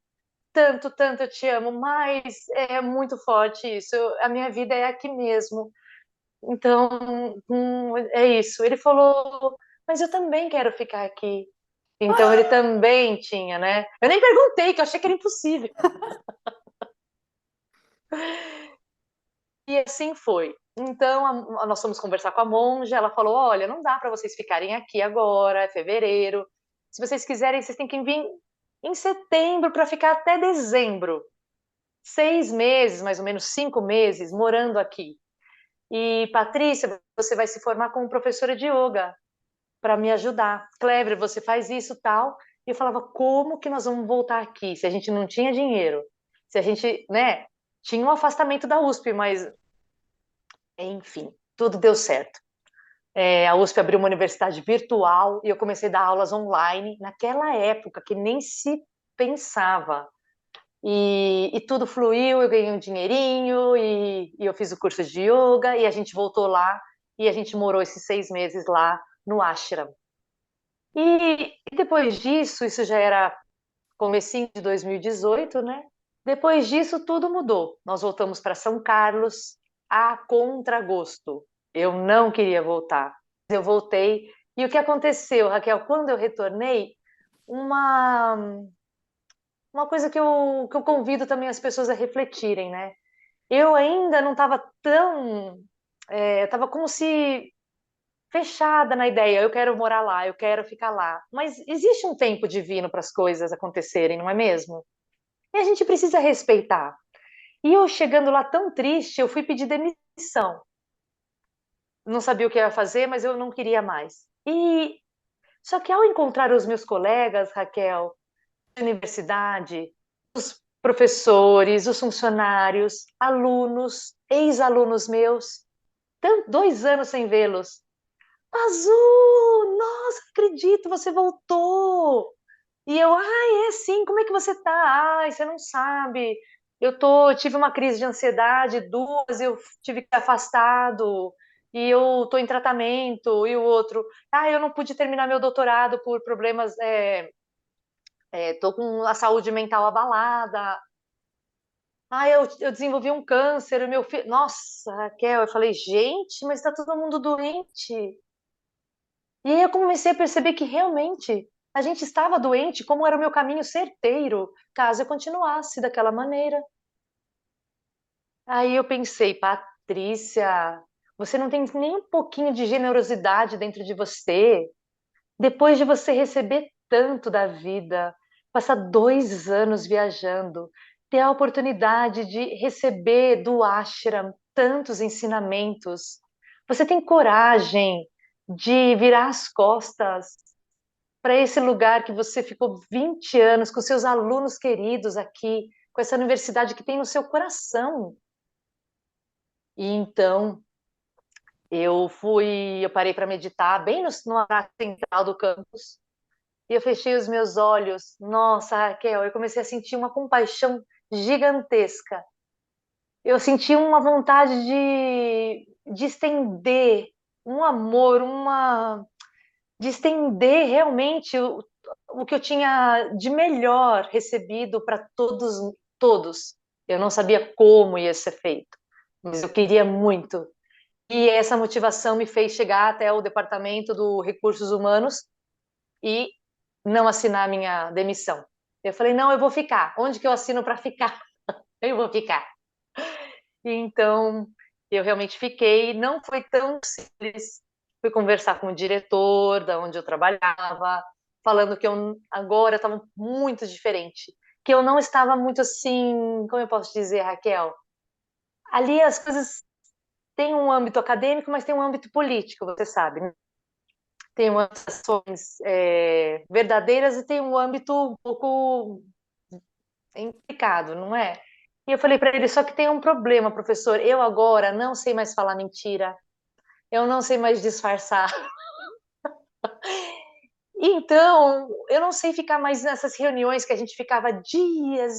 Tanto, tanto eu te amo, mas é muito forte isso. A minha vida é aqui mesmo. Então, é isso. Ele falou: Mas eu também quero ficar aqui. Então ele também tinha, né? Eu nem perguntei, que eu achei que era impossível. E assim foi. Então, nós fomos conversar com a monja, ela falou: Olha, não dá para vocês ficarem aqui agora, é fevereiro. Se vocês quiserem, vocês têm que vir em setembro para ficar até dezembro. 6 meses, mais ou menos 5 meses, morando aqui. E, Patrícia, você vai se formar como professora de yoga para me ajudar. Clever, você faz isso tal. E eu falava: Como que nós vamos voltar aqui se a gente não tinha dinheiro? Se a gente, né? Tinha um afastamento da USP, mas enfim, tudo deu certo. A USP abriu uma universidade virtual e eu comecei a dar aulas online naquela época que nem se pensava. E tudo fluiu, eu ganhei um dinheirinho e eu fiz o curso de yoga e a gente voltou lá e a gente morou esses 6 meses lá no ashram. E depois disso, isso já era comecinho de 2018, né? Depois disso, tudo mudou. Nós voltamos para São Carlos a contragosto. Eu não queria voltar. Eu voltei. E o que aconteceu, Raquel? Quando eu retornei, uma, uma coisa que eu convido também as pessoas a refletirem, né? Eu ainda não estava tão. Estava como se fechada na ideia, eu quero morar lá, eu quero ficar lá. Mas existe um tempo divino para as coisas acontecerem, não é mesmo? E a gente precisa respeitar. E eu chegando lá tão triste, eu fui pedir demissão. Não sabia o que ia fazer, mas eu não queria mais. E só que ao encontrar os meus colegas, Raquel, de universidade, os professores, os funcionários, alunos, ex-alunos meus, 2 anos sem vê-los. Azul, nossa, acredito, você voltou. E eu, ai, é sim, como é que você tá? Ai, você não sabe. Tive uma crise de ansiedade, 2, eu tive que ser afastado, e eu tô em tratamento, e o outro, eu não pude terminar meu doutorado por problemas, tô com a saúde mental abalada. Eu desenvolvi um câncer, o meu filho. Nossa, Raquel, eu falei, gente, mas tá todo mundo doente. E aí eu comecei a perceber que realmente a gente estava doente, como era o meu caminho certeiro, caso eu continuasse daquela maneira. Aí eu pensei, Patrícia, você não tem nem um pouquinho de generosidade dentro de você. Depois de você receber tanto da vida, passar 2 anos viajando, ter a oportunidade de receber do ashram tantos ensinamentos, você tem coragem de virar as costas para esse lugar que você ficou 20 anos com seus alunos queridos aqui, com essa universidade que tem no seu coração. E então eu parei para meditar bem no prato central do campus e eu fechei os meus olhos. Nossa, Raquel, eu comecei a sentir uma compaixão gigantesca. Eu senti uma vontade de estender um amor, de estender realmente o que eu tinha de melhor recebido para todos, todos. Eu não sabia como ia ser feito, mas eu queria muito. E essa motivação me fez chegar até o departamento do Recursos Humanos e não assinar minha demissão. Eu falei, não, eu vou ficar. Onde que eu assino para ficar? Eu vou ficar. E então, eu realmente fiquei. Não foi tão simples. Fui conversar com o diretor da onde eu trabalhava, falando que eu agora estava muito diferente, que eu não estava muito assim, como eu posso dizer, Raquel? Ali as coisas têm um âmbito acadêmico, mas tem um âmbito político, você sabe, né? Tem umas ações verdadeiras e tem um âmbito um pouco implicado, não é? E eu falei para ele, só que tem um problema, professor. Eu agora não sei mais falar mentira. Eu não sei mais disfarçar. Então, eu não sei ficar mais nessas reuniões que a gente ficava dias,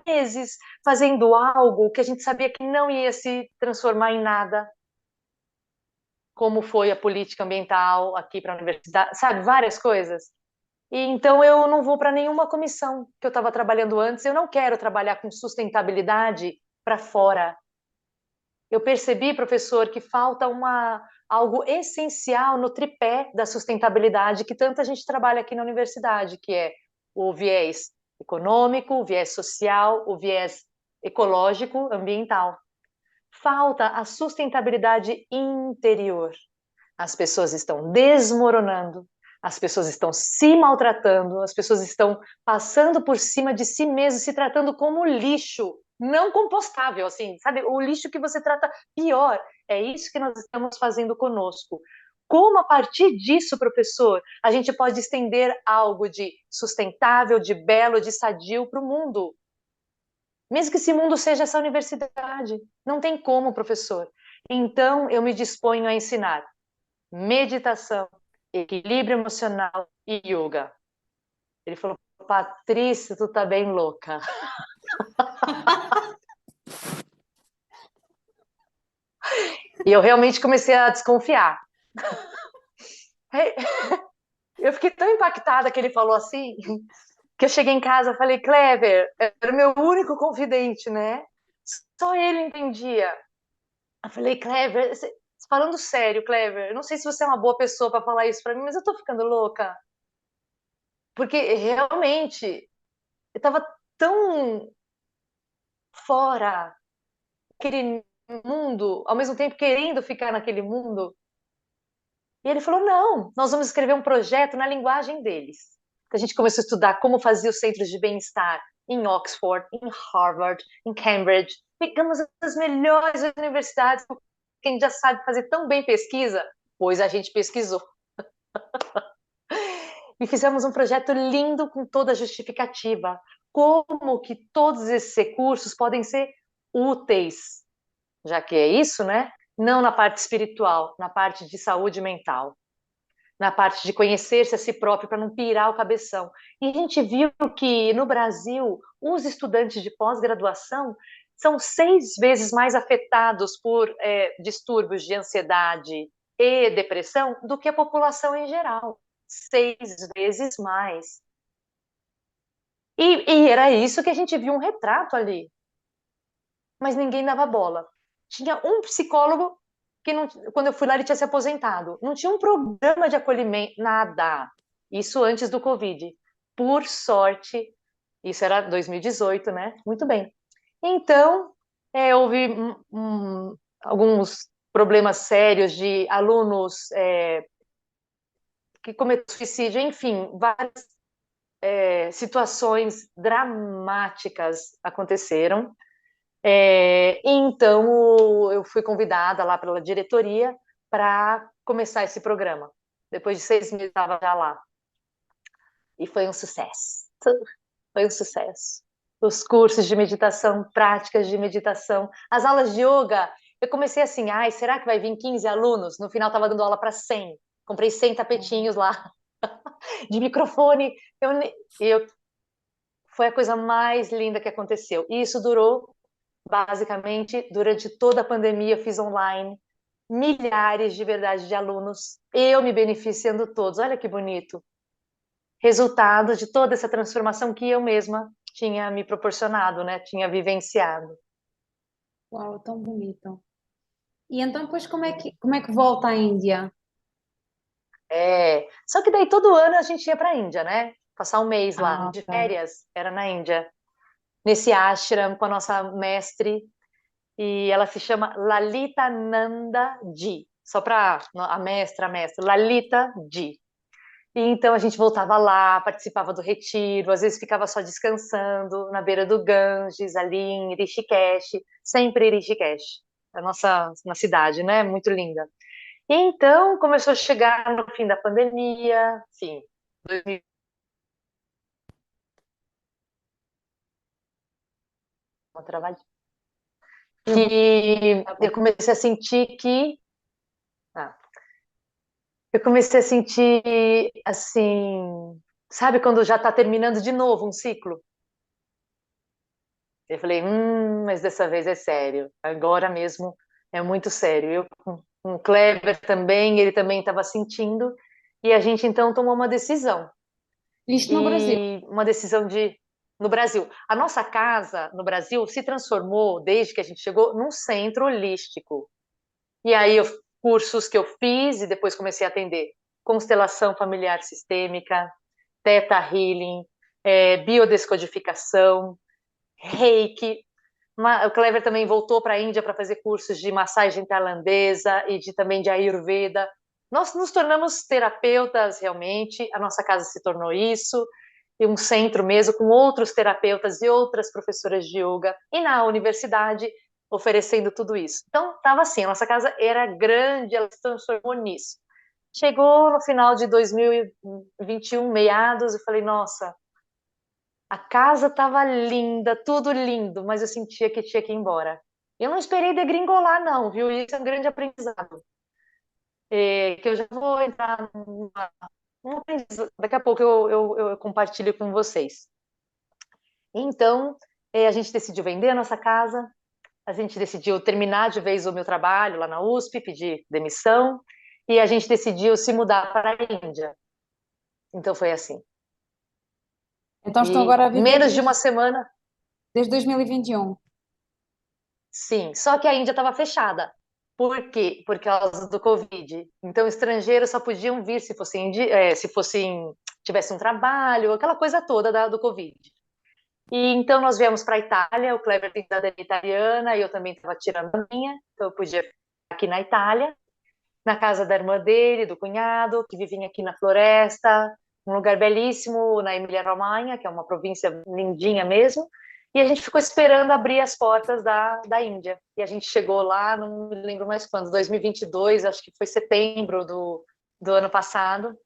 meses fazendo algo que a gente sabia que não ia se transformar em nada, como foi a política ambiental aqui para a universidade, sabe, várias coisas. E então eu não vou para nenhuma comissão que eu estava trabalhando antes. Eu não quero trabalhar com sustentabilidade para fora. Eu percebi, professor, que falta algo essencial no tripé da sustentabilidade que tanta gente trabalha aqui na universidade, que é o viés econômico, o viés social, o viés ecológico, ambiental. Falta a sustentabilidade interior. As pessoas estão desmoronando, as pessoas estão se maltratando, as pessoas estão passando por cima de si mesmas, se tratando como lixo, não compostável, assim, sabe? O lixo que você trata pior. É isso que nós estamos fazendo conosco. Como a partir disso, professor, a gente pode estender algo de sustentável, de belo, de sadio para o mundo? Mesmo que esse mundo seja essa universidade. Não tem como, professor. Então, eu me disponho a ensinar meditação, equilíbrio emocional e yoga. Ele falou, Patrícia, tu tá bem louca. E eu realmente comecei a desconfiar. Eu fiquei tão impactada que ele falou assim, que eu cheguei em casa e falei, Clever, era o meu único confidente, né? Só ele entendia. Eu falei, Clever, falando sério, Clever, eu não sei se você é uma boa pessoa para falar isso para mim, mas eu tô ficando louca. Porque realmente eu tava tão fora aquele mundo, ao mesmo tempo querendo ficar naquele mundo. E ele falou: não, nós vamos escrever um projeto na linguagem deles. A gente começou a estudar como fazia os centros de bem-estar em Oxford, em Harvard, em Cambridge. Pegamos as melhores universidades, porque a gente já sabe fazer tão bem pesquisa, pois a gente pesquisou. E fizemos um projeto lindo com toda a justificativa. Como que todos esses recursos podem ser úteis, já que é isso, né? Não na parte espiritual, na parte de saúde mental, na parte de conhecer-se a si próprio para não pirar o cabeção. E a gente viu que no Brasil, os estudantes de pós-graduação são 6 vezes mais afetados por distúrbios de ansiedade e depressão do que a população em geral. 6 vezes mais. E era isso que a gente viu um retrato ali. Mas ninguém dava bola. Tinha um psicólogo que não, quando eu fui lá ele tinha se aposentado. Não tinha um programa de acolhimento, nada. Isso antes do Covid. Por sorte, isso era 2018, né? Muito bem. Então, houve alguns problemas sérios de alunos que cometeram suicídio, enfim, várias situações dramáticas aconteceram. Então, eu fui convidada lá pela diretoria para começar esse programa. Depois de 6 meses, estava já lá. E foi um sucesso. Foi um sucesso. Os cursos de meditação, práticas de meditação, as aulas de yoga. Eu comecei assim, ai, será que vai vir 15 alunos? No final, estava dando aula para 100. Comprei 100 tapetinhos lá de microfone. Eu, foi a coisa mais linda que aconteceu. E isso durou basicamente, durante toda a pandemia, fiz online, milhares de verdade de alunos, eu me beneficiando todos. Olha que bonito. Resultado de toda essa transformação que eu mesma tinha me proporcionado, né? Tinha vivenciado. Uau, tão bonito. E então, depois, como é que volta à Índia? Só que daí todo ano a gente ia para a Índia, né? Passar um mês lá Ah, de ok. férias, era na Índia, nesse ashram com a nossa mestre, e ela se chama Lalita Nanda Ji, só para a mestra, Lalita Ji. E então a gente voltava lá, participava do retiro, às vezes ficava só descansando na beira do Ganges, ali em Rishikesh, sempre Rishikesh, a nossa na cidade, né? Muito linda. E então começou a chegar no fim da pandemia, sim, 2000. uma travadinha. Que Tá bom. eu comecei a sentir que. Ah, eu comecei a sentir assim. Sabe quando já está terminando de novo um ciclo? Eu falei, mas dessa vez é sério. Agora mesmo é muito sério. Eu com o Kleber também, ele também estava sentindo. E a gente então tomou uma decisão. Isto no Brasil. E uma decisão de no Brasil. A nossa casa no Brasil se transformou, desde que a gente chegou, num centro holístico. E aí, cursos que eu fiz e depois comecei a atender constelação familiar sistêmica, Theta Healing, biodescodificação, Reiki. O Clever também voltou para a Índia para fazer cursos de massagem tailandesa e também de Ayurveda. Nós nos tornamos terapeutas realmente, a nossa casa se tornou isso, e um centro mesmo com outros terapeutas e outras professoras de yoga, e na universidade oferecendo tudo isso. Então, estava assim, a nossa casa era grande, ela se transformou nisso. Chegou no final de 2021, meados, eu falei, nossa, a casa estava linda, tudo lindo, mas eu sentia que tinha que ir embora. Eu não esperei degringolar, não, viu? Isso é um grande aprendizado. Que eu já vou entrar num aprendizado. Daqui a pouco eu compartilho com vocês. Então, a gente decidiu vender a nossa casa, a gente decidiu terminar de vez o meu trabalho lá na USP, pedir demissão, e a gente decidiu se mudar para a Índia. Então foi assim. Então estão E agora a viver menos de uma semana, desde 2021. sim, só que a Índia estava fechada. Por quê? Por causa do Covid. Então, estrangeiros só podiam vir se fossem, se fossem, tivesse um trabalho, aquela coisa toda do Covid. E então nós viemos para a Itália, o Kleber tem cidadania italiana e eu também estava tirando a minha, então eu podia ficar aqui na Itália, na casa da irmã dele, do cunhado, que vivia aqui na floresta, um lugar belíssimo na Emília-Romanha, que é uma província lindinha mesmo. E a gente ficou esperando abrir as portas da Índia. E a gente chegou lá, não me lembro mais quando, 2022, acho que foi setembro do ano passado.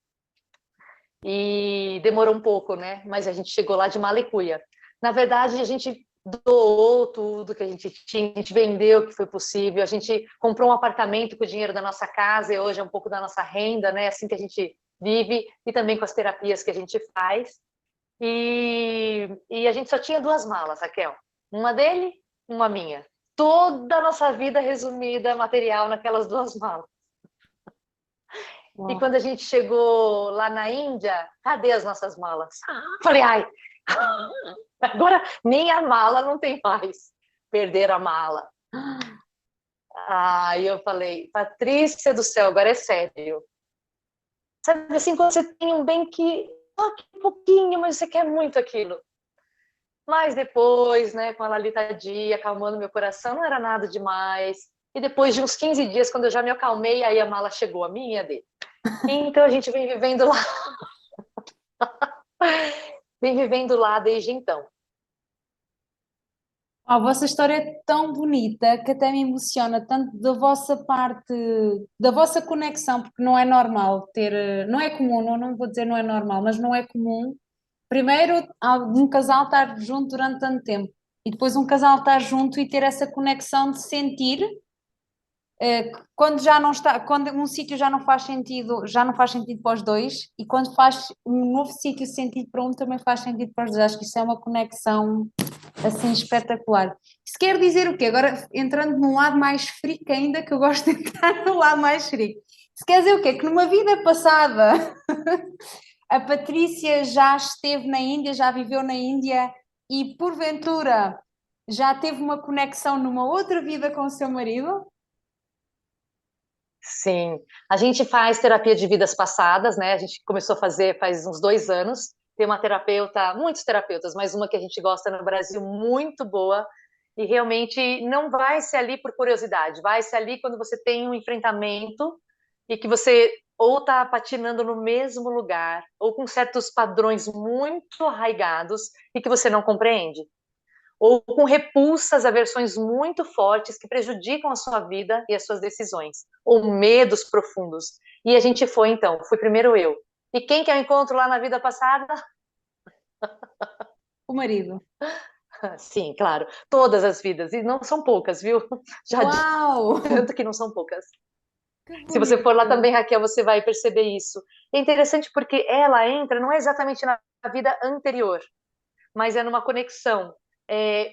E demorou um pouco, né? Mas a gente chegou lá de mala e cuia. Na verdade, a gente doou tudo que a gente tinha, a gente vendeu o que foi possível, a gente comprou um apartamento com o dinheiro da nossa casa e hoje é um pouco da nossa renda, né? Assim que a gente vive e também com as terapias que a gente faz. E a gente só tinha duas malas, Raquel. Uma dele, uma minha. Toda a nossa vida resumida, material, naquelas duas malas. E Uau. quando a gente chegou lá na Índia, cadê as nossas malas? Falei, ai, agora nem a mala não tem mais. Perderam a mala. Aí eu falei, Patrícia do céu, agora é sério. Sabe assim, quando você tem um bem que, um pouquinho, mas você quer muito aquilo. Mas depois, né, com a Lalitadia acalmando meu coração, não era nada demais. E depois de uns 15 dias, quando eu já me acalmei, aí a mala chegou, a minha e a dele. Então a gente vem vivendo lá. Vem vivendo lá desde então. A vossa história é tão bonita que até me emociona, tanto da vossa parte, da vossa conexão, porque não é normal ter, não é comum, não vou dizer não é normal, mas não é comum. Primeiro, um casal estar junto durante tanto tempo e depois um casal estar junto e ter essa conexão de sentir quando já não está, quando um sítio já não faz sentido para os dois, e quando faz um novo sítio sentido para um, também faz sentido para os dois. Acho que isso é uma conexão assim espetacular. Isso quer dizer o quê? Agora entrando num lado mais freak ainda, que eu gosto de entrar no lado mais freak. Isso quer dizer o quê? Que numa vida passada a Patrícia já esteve na Índia, já viveu na Índia e porventura já teve uma conexão numa outra vida com o seu marido? Sim, a gente faz terapia de vidas passadas, né? A gente começou a fazer faz uns 2 anos. Tem uma terapeuta, muitos terapeutas, mas uma que a gente gosta no Brasil muito boa. E realmente não vai ser ali por curiosidade, vai ser ali quando você tem um enfrentamento e que você ou está patinando no mesmo lugar, ou com certos padrões muito arraigados e que você não compreende ou com repulsas, aversões muito fortes que prejudicam a sua vida e as suas decisões, ou medos profundos. E a gente foi então, fui primeiro eu. E quem que eu encontro lá na vida passada? O marido. Sim, claro, todas as vidas, e não são poucas, viu? Já Uau! adianto que não são poucas. Que Se você for lá bonito! também, Raquel, você vai perceber isso. É interessante porque ela entra, não é exatamente na vida anterior, mas é numa conexão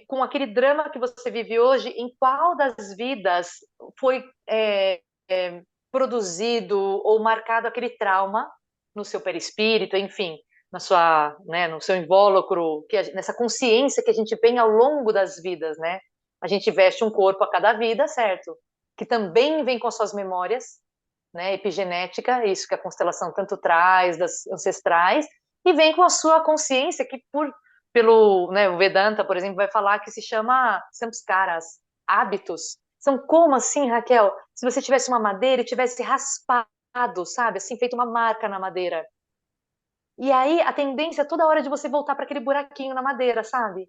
com aquele drama que você vive hoje, em qual das vidas foi produzido ou marcado aquele trauma no seu perispírito, enfim, na sua, né, no seu invólucro, nessa consciência que a gente tem ao longo das vidas, né? A gente veste um corpo a cada vida, certo? Que também vem com suas memórias, né, epigenética, isso que a constelação tanto traz das ancestrais, e vem com a sua consciência que pelo, né, o Vedanta, por exemplo, vai falar que se chama samskaras, hábitos. São como assim, Raquel, se você tivesse uma madeira e tivesse raspado, sabe, assim, feito uma marca na madeira. E aí a tendência é toda hora de você voltar para aquele buraquinho na madeira, sabe?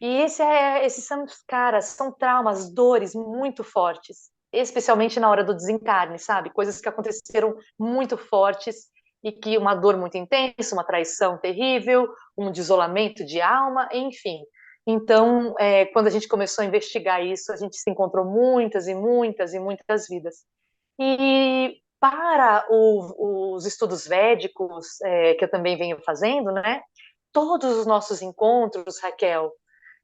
E esses samskaras são traumas, dores muito fortes, especialmente na hora do desencarne, sabe? Coisas que aconteceram muito fortes e que uma dor muito intensa, uma traição terrível, um desolamento de alma, enfim. Então, quando a gente começou a investigar isso, a gente se encontrou muitas e muitas e muitas vidas. E para os estudos védicos, que eu também venho fazendo, né? Todos os nossos encontros, Raquel,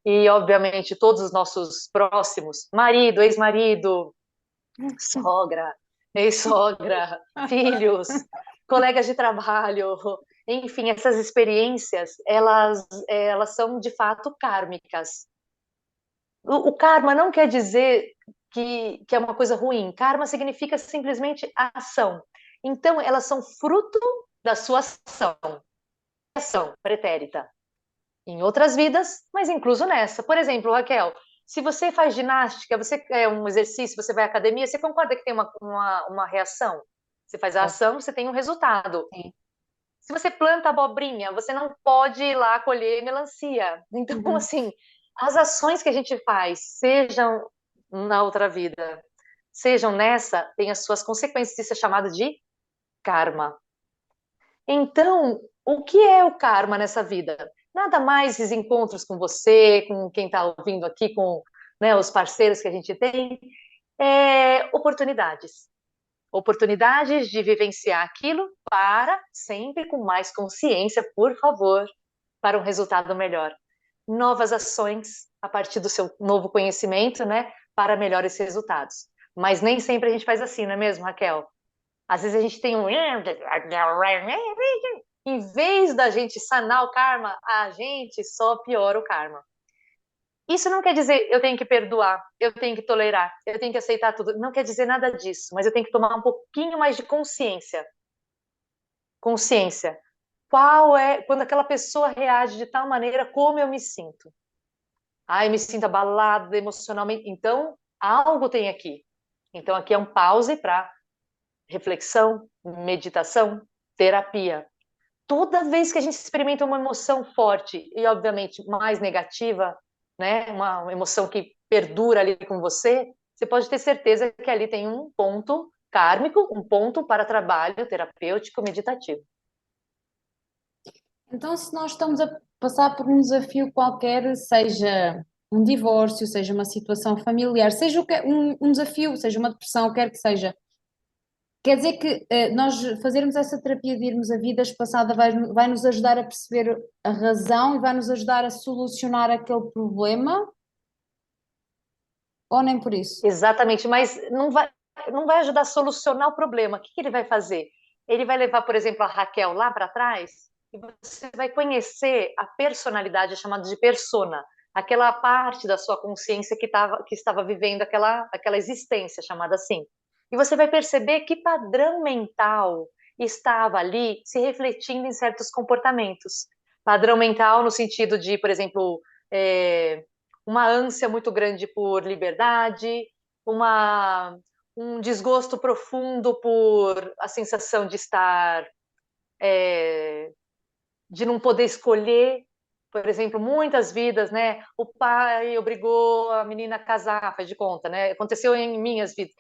e, obviamente, todos os nossos próximos, marido, ex-marido, sogra, ex-sogra, filhos, colegas de trabalho, enfim, essas experiências, elas são de fato kármicas. O karma não quer dizer que é uma coisa ruim. Karma significa simplesmente ação. Então, elas são fruto da sua ação pretérita em outras vidas, mas incluso nessa. Por exemplo, Raquel, se você faz ginástica, você é um exercício, você vai à academia, você concorda que tem uma reação? Você faz a Certo, ação, você tem um resultado. sim. Se você planta abobrinha, você não pode ir lá colher melancia. Então, Uhum. assim, as ações que a gente faz, sejam na outra vida, sejam nessa, tem as suas consequências. Isso é chamado de karma. Então, o que é o karma nessa vida? Nada mais esses encontros com você, com quem está ouvindo aqui, com, né, os parceiros que a gente tem, oportunidades. Oportunidades de vivenciar aquilo para sempre com mais consciência, por favor, para um resultado melhor. Novas ações a partir do seu novo conhecimento, né, para melhores resultados. Mas nem sempre a gente faz assim, não é mesmo, Raquel? Às vezes a gente tem um. Em vez da gente sanar o karma, a gente só piora o karma. Isso não quer dizer eu tenho que perdoar, eu tenho que tolerar, eu tenho que aceitar tudo. Não quer dizer nada disso, mas eu tenho que tomar um pouquinho mais de consciência. Consciência. Qual é, quando aquela pessoa reage de tal maneira, como eu me sinto? Ah, eu me sinto abalada emocionalmente. Então, algo tem aqui. Então, aqui é um pause para reflexão, meditação, terapia. Toda vez que a gente experimenta uma emoção forte e, obviamente, mais negativa, né, uma emoção que perdura ali com você, você pode ter certeza que ali tem um ponto kármico, um ponto para trabalho terapêutico meditativo. Então, se nós estamos a passar por um desafio qualquer, seja um divórcio, seja uma situação familiar, seja um desafio, seja uma depressão, quer que seja, quer dizer que nós fazermos essa terapia de irmos a vidas passada vai nos ajudar a perceber a razão e vai nos ajudar a solucionar aquele problema, ou nem por isso? Exatamente, mas não vai ajudar a solucionar o problema. O que ele vai fazer? Ele vai levar, por exemplo, a Raquel lá para trás e você vai conhecer a personalidade chamada de persona, aquela parte da sua consciência que estava vivendo aquela existência chamada assim. E você vai perceber que padrão mental estava ali se refletindo em certos comportamentos. Padrão mental no sentido de, por exemplo, é, uma ânsia muito grande por liberdade, uma, um desgosto profundo por a sensação de estar, de não poder escolher. Por exemplo, muitas vidas, né? O pai obrigou a menina a casar, faz de conta, né? Aconteceu em minhas vidas.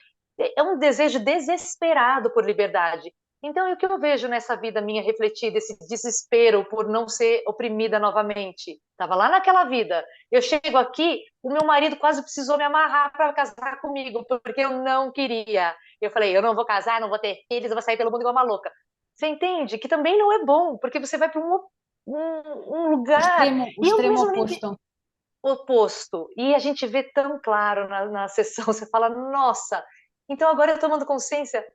É um desejo desesperado por liberdade. Então, o que eu vejo nessa vida minha refletida, esse desespero por não ser oprimida novamente? Estava lá naquela vida. Eu chego aqui, o meu marido quase precisou me amarrar para casar comigo, porque eu não queria. Eu falei, eu não vou casar, não vou ter filhos, eu vou sair pelo mundo igual uma louca. Você entende que também não é bom, porque você vai para um lugar, O e eu extremo mesmo nem oposto. oposto. E a gente vê tão claro na sessão, você fala, nossa, então agora eu tomando consciência,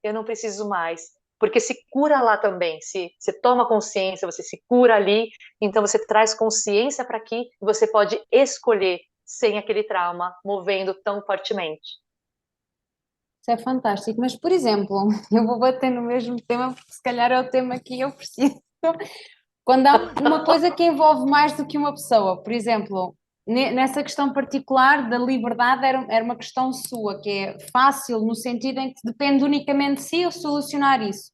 eu não preciso mais. Porque se cura lá também, se você toma consciência, você se cura ali, então você traz consciência para aqui e você pode escolher sem aquele trauma movendo tão fortemente. Isso é fantástico. Mas, por exemplo, eu vou bater no mesmo tema, porque se calhar é o tema que eu preciso. Quando há uma coisa que envolve mais do que uma pessoa, por exemplo, nessa questão particular da liberdade, era uma questão sua, que é fácil no sentido em que depende unicamente de si eu solucionar isso.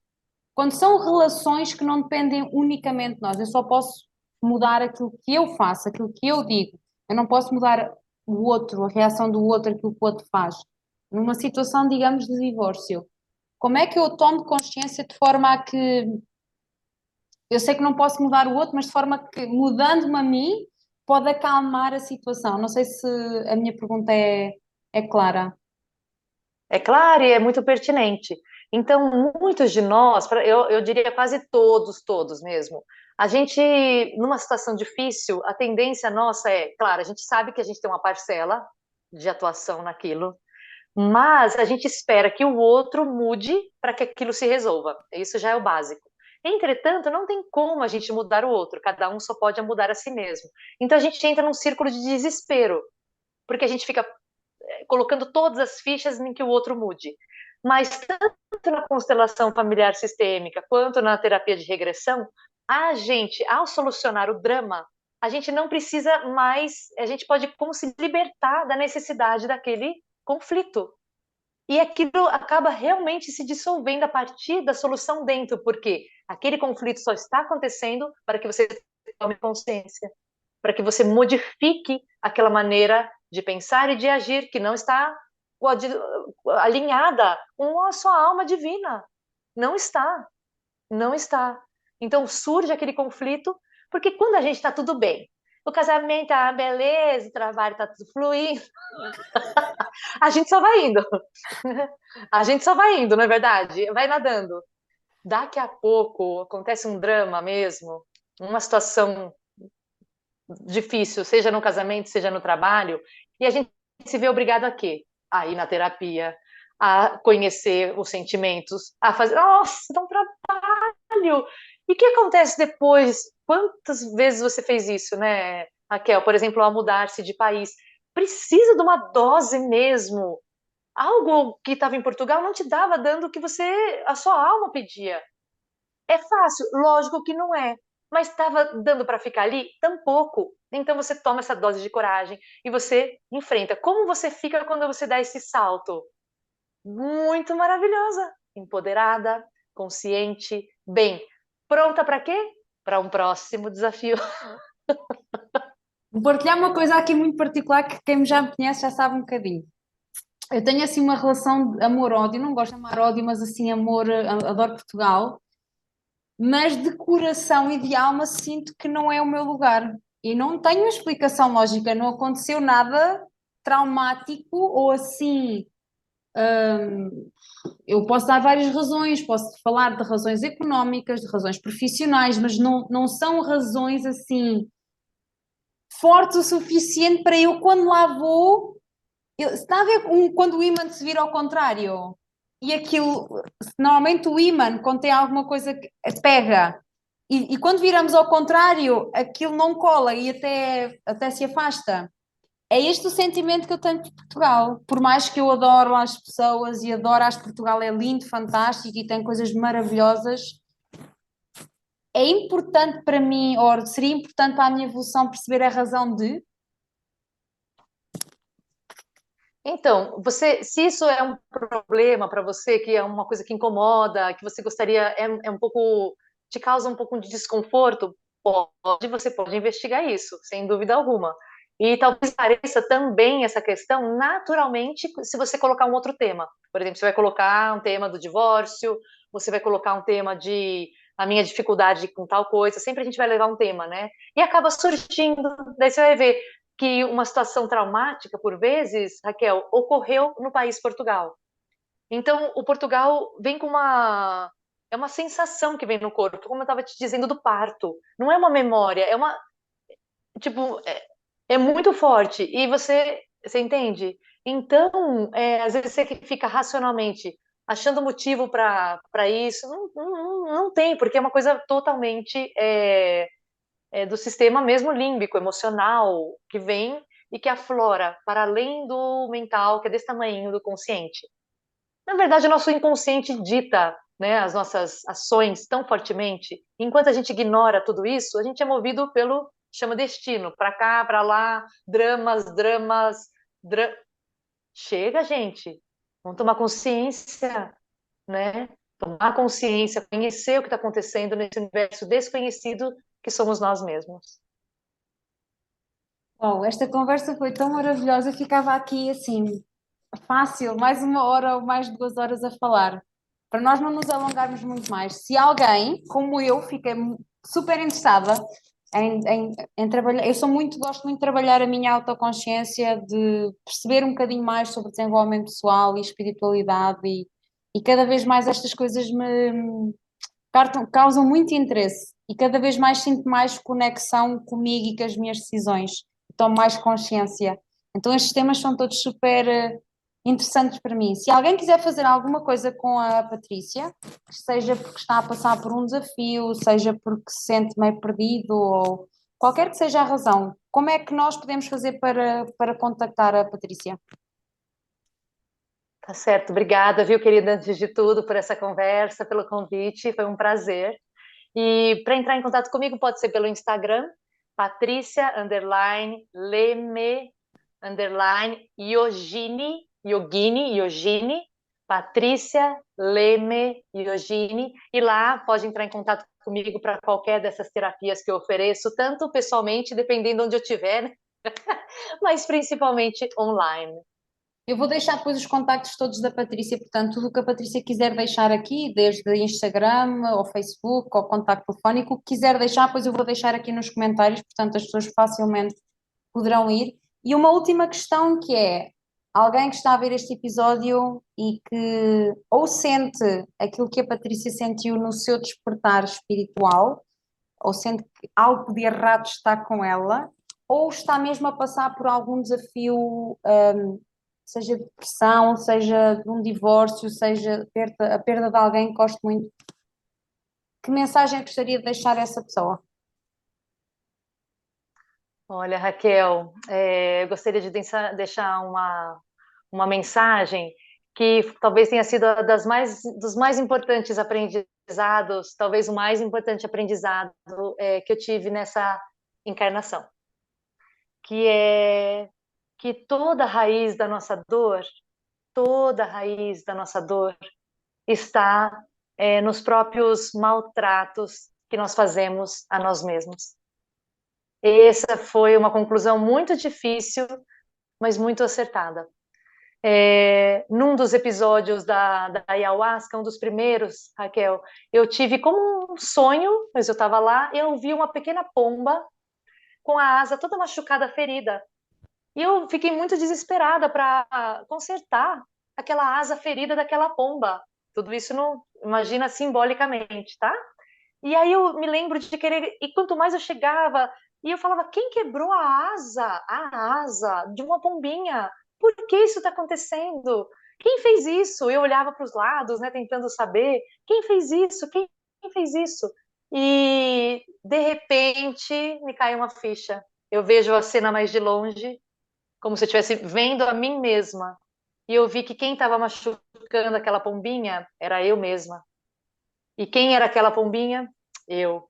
Quando são relações que não dependem unicamente de nós, eu só posso mudar aquilo que eu faço, aquilo que eu digo. Eu não posso mudar o outro, a reação do outro, aquilo que o outro faz. Numa situação, digamos, de divórcio, como é que eu tomo consciência de forma a que eu sei que não posso mudar o outro, mas de forma que, mudando-me a mim, pode acalmar a situação? Não sei se a minha pergunta é clara. É claro e é muito pertinente. Então, muitos de nós, eu diria quase todos mesmo, a gente, numa situação difícil, a tendência nossa é, claro, a gente sabe que a gente tem uma parcela de atuação naquilo, mas a gente espera que o outro mude para que aquilo se resolva. Isso já é o básico. Entretanto, não tem como a gente mudar o outro, cada um só pode mudar a si mesmo. Então a gente entra num círculo de desespero, porque a gente fica colocando todas as fichas em que o outro mude. Mas tanto na constelação familiar sistêmica quanto na terapia de regressão, a gente, ao solucionar o drama, a gente não precisa mais, a gente pode como se libertar da necessidade daquele conflito. E aquilo acaba realmente se dissolvendo a partir da solução dentro, porque aquele conflito só está acontecendo para que você tome consciência, para que você modifique aquela maneira de pensar e de agir que não está alinhada com a sua alma divina. Não está, não está. Então surge aquele conflito, porque quando a gente está tudo bem, o casamento tá beleza, o trabalho tá tudo fluindo, a gente só vai indo. A gente só vai indo, não é verdade? Vai nadando. Daqui a pouco acontece um drama mesmo, uma situação difícil, seja no casamento, seja no trabalho, e a gente se vê obrigado a quê? A ir na terapia, a conhecer os sentimentos, a fazer, nossa, dá um trabalho. E o que acontece depois? Quantas vezes você fez isso, né, Raquel? Por exemplo, ao mudar-se de país, precisa de uma dose mesmo. Algo que estava em Portugal não te dava dando o que você, a sua alma pedia. É fácil? Lógico que não é. Mas estava dando para ficar ali? Tampouco. Então você toma essa dose de coragem e você enfrenta. Como você fica quando você dá esse salto? Muito maravilhosa, empoderada, consciente, bem. Pronta para quê? Para um próximo desafio. Vou partilhar uma coisa aqui muito particular que quem já me conhece já sabe um bocadinho. Eu tenho assim uma relação de amor-ódio, não gosto de amar ódio, mas assim amor, adoro Portugal, mas de coração e de alma sinto que não é o meu lugar. E não tenho explicação lógica, não aconteceu nada traumático ou assim. Eu posso dar várias razões, posso falar de razões económicas, de razões profissionais, mas não são razões assim fortes o suficiente para eu, quando lá vou. Se está a ver quando o ímã se vira ao contrário e aquilo, normalmente o ímã, quando tem alguma coisa que pega, e quando viramos ao contrário, aquilo não cola e até se afasta. É este o sentimento que eu tenho por Portugal. Por mais que eu adoro as pessoas e adoro, acho que Portugal é lindo, fantástico e tem coisas maravilhosas, é importante para mim, ou seria importante para a minha evolução perceber a razão de. Então, você, se isso é um problema para você, que é uma coisa que incomoda, que você gostaria, é um pouco, te causa um pouco de desconforto, você pode investigar isso, sem dúvida alguma. E talvez pareça também essa questão naturalmente se você colocar um outro tema. Por exemplo, você vai colocar um tema do divórcio, você vai colocar um tema de a minha dificuldade com tal coisa, sempre a gente vai levar um tema, né? E acaba surgindo, daí você vai ver que uma situação traumática, por vezes, Raquel, ocorreu no país Portugal. Então, o Portugal vem com uma. É uma sensação que vem no corpo, como eu estava te dizendo do parto. Não é uma memória, é uma. Tipo, é muito forte. E você entende? Então, às vezes você que fica racionalmente achando motivo para isso, não tem, porque é uma coisa totalmente do sistema mesmo límbico, emocional, que vem e que aflora para além do mental, que é desse tamanho do consciente. Na verdade, o nosso inconsciente dita, né, as nossas ações tão fortemente. Enquanto a gente ignora tudo isso, a gente é movido pelo chama destino, para cá, para lá, dramas. Chega, gente. Vamos tomar consciência, né? Tomar consciência, conhecer o que está acontecendo nesse universo desconhecido que somos nós mesmos. Bom, esta conversa foi tão maravilhosa, eu ficava aqui assim, fácil, mais 1 hora ou mais 2 horas a falar. Para nós não nos alongarmos muito mais. Se alguém, como eu, fiquei super interessada em trabalhar, gosto muito de trabalhar a minha autoconsciência, de perceber um bocadinho mais sobre desenvolvimento pessoal e espiritualidade e cada vez mais estas coisas me causam muito interesse e cada vez mais sinto mais conexão comigo e com as minhas decisões, tomo mais consciência. Então estes temas são todos super interessantes para mim. Se alguém quiser fazer alguma coisa com a Patrícia, seja porque está a passar por um desafio, seja porque se sente meio perdido ou qualquer que seja a razão, como é que nós podemos fazer para contactar a Patrícia? Tá certo, obrigada, viu, querida, antes de tudo, por essa conversa, pelo convite, foi um prazer. E para entrar em contato comigo, pode ser pelo Instagram, Patrícia_Leme_Yogini, Patrícia Leme Yogini, e lá pode entrar em contato comigo para qualquer dessas terapias que eu ofereço, tanto pessoalmente, dependendo de onde eu estiver, né? Mas principalmente online. Eu vou deixar depois os contactos todos da Patrícia, portanto, tudo o que a Patrícia quiser deixar aqui, desde Instagram, ou Facebook, ou contacto telefónico, o que quiser deixar, depois eu vou deixar aqui nos comentários, portanto, as pessoas facilmente poderão ir. E uma última questão que é, alguém que está a ver este episódio e que ou sente aquilo que a Patrícia sentiu no seu despertar espiritual, ou sente que algo de errado está com ela, ou está mesmo a passar por algum desafio, seja de depressão, seja de um divórcio, seja a perda de alguém que gosto muito, que mensagem gostaria de deixar a essa pessoa? Olha, Raquel, eu gostaria de deixar uma mensagem que talvez tenha sido dos mais importantes aprendizados, talvez o mais importante aprendizado que eu tive nessa encarnação, que é que toda raiz da nossa dor, toda raiz da nossa dor está nos próprios maltratos que nós fazemos a nós mesmos. Essa foi uma conclusão muito difícil, mas muito acertada. Num dos episódios da Ayahuasca, um dos primeiros, Raquel, eu tive como um sonho, mas eu estava lá, e eu vi uma pequena pomba com a asa toda machucada, ferida. E eu fiquei muito desesperada para consertar aquela asa ferida daquela pomba. Tudo isso, não, imagina simbolicamente, tá? E aí eu me lembro de querer, e quanto mais eu chegava, e eu falava, quem quebrou a asa de uma pombinha? Por que isso está acontecendo? Quem fez isso? Eu olhava para os lados, né, tentando saber, quem fez isso? Quem fez isso? E, de repente, me cai uma ficha. Eu vejo a cena mais de longe, como se eu estivesse vendo a mim mesma. E eu vi que quem estava machucando aquela pombinha era eu mesma. E quem era aquela pombinha? Eu.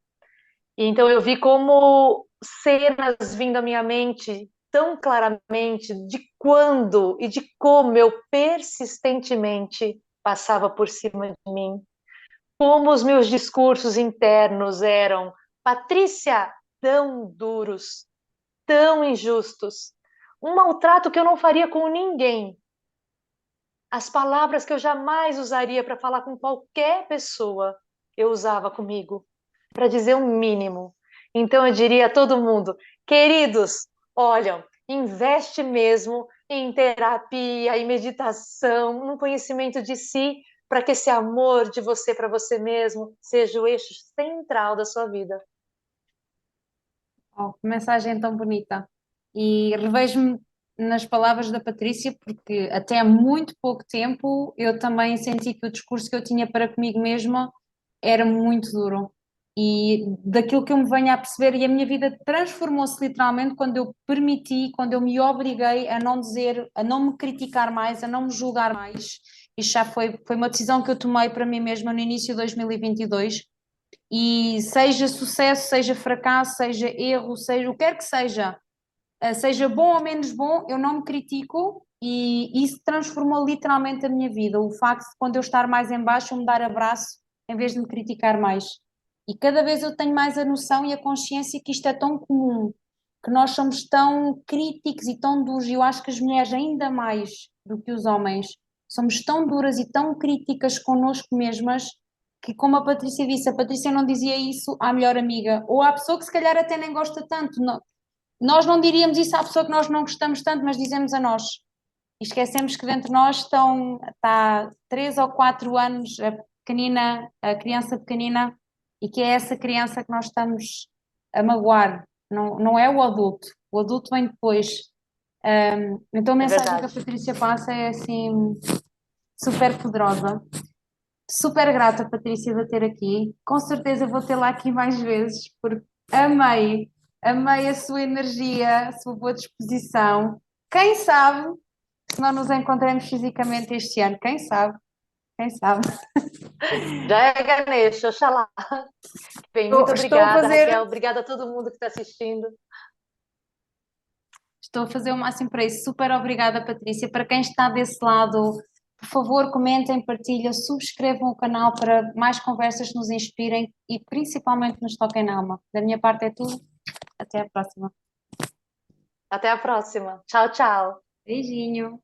E então eu vi como cenas vindo à minha mente tão claramente de quando e de como eu persistentemente passava por cima de mim, como os meus discursos internos eram, Patrícia, tão duros, tão injustos, um maltrato que eu não faria com ninguém. As palavras que eu jamais usaria para falar com qualquer pessoa, eu usava comigo, para dizer o mínimo. Então eu diria a todo mundo, queridos, olha, investe mesmo em terapia, em meditação, no conhecimento de si, para que esse amor de você para você mesmo seja o eixo central da sua vida. Oh, que mensagem tão bonita. E revejo-me nas palavras da Patrícia, porque até há muito pouco tempo eu também senti que o discurso que eu tinha para comigo mesma era muito duro. E daquilo que eu me venho a perceber, e a minha vida transformou-se literalmente quando eu permiti, quando eu me obriguei a não dizer, a não me criticar mais, a não me julgar mais. Isto já foi uma decisão que eu tomei para mim mesma no início de 2022 e seja sucesso, seja fracasso, seja erro, seja o que quer que seja, seja bom ou menos bom, eu não me critico e isso transformou literalmente a minha vida. O facto de quando eu estar mais em baixo, eu me dar abraço em vez de me criticar mais. E cada vez eu tenho mais a noção e a consciência que isto é tão comum, que nós somos tão críticos e tão duros, e eu acho que as mulheres ainda mais do que os homens, somos tão duras e tão críticas connosco mesmas que, como a Patrícia disse, a Patrícia não dizia isso à melhor amiga, ou à pessoa que se calhar até nem gosta tanto. Nós não diríamos isso à pessoa que nós não gostamos tanto, mas dizemos a nós. E esquecemos que dentro de nós está 3 ou 4 anos a pequenina, a criança pequenina, e que é essa criança que nós estamos a magoar. Não, não é o adulto vem depois. Então a É mensagem que a verdade. Patrícia passa é assim super poderosa. Super grata, Patrícia, de a ter aqui. Com certeza vou tê-la aqui mais vezes, porque amei, amei a sua energia, a sua boa disposição. Quem sabe se não nos encontramos fisicamente este ano? Quem sabe? Quem sabe? Já é Ganesha, Oxalá. Bem, muito Estou a obrigada, fazer, Raquel. Obrigada a todo mundo que está assistindo. estou a fazer o máximo para isso. Super obrigada, Patrícia. Para quem está desse lado, por favor, comentem, partilhem, subscrevam o canal para mais conversas que nos inspirem e principalmente nos toquem na alma. Da minha parte é tudo. Até a próxima. Até a próxima. Tchau, tchau. Beijinho.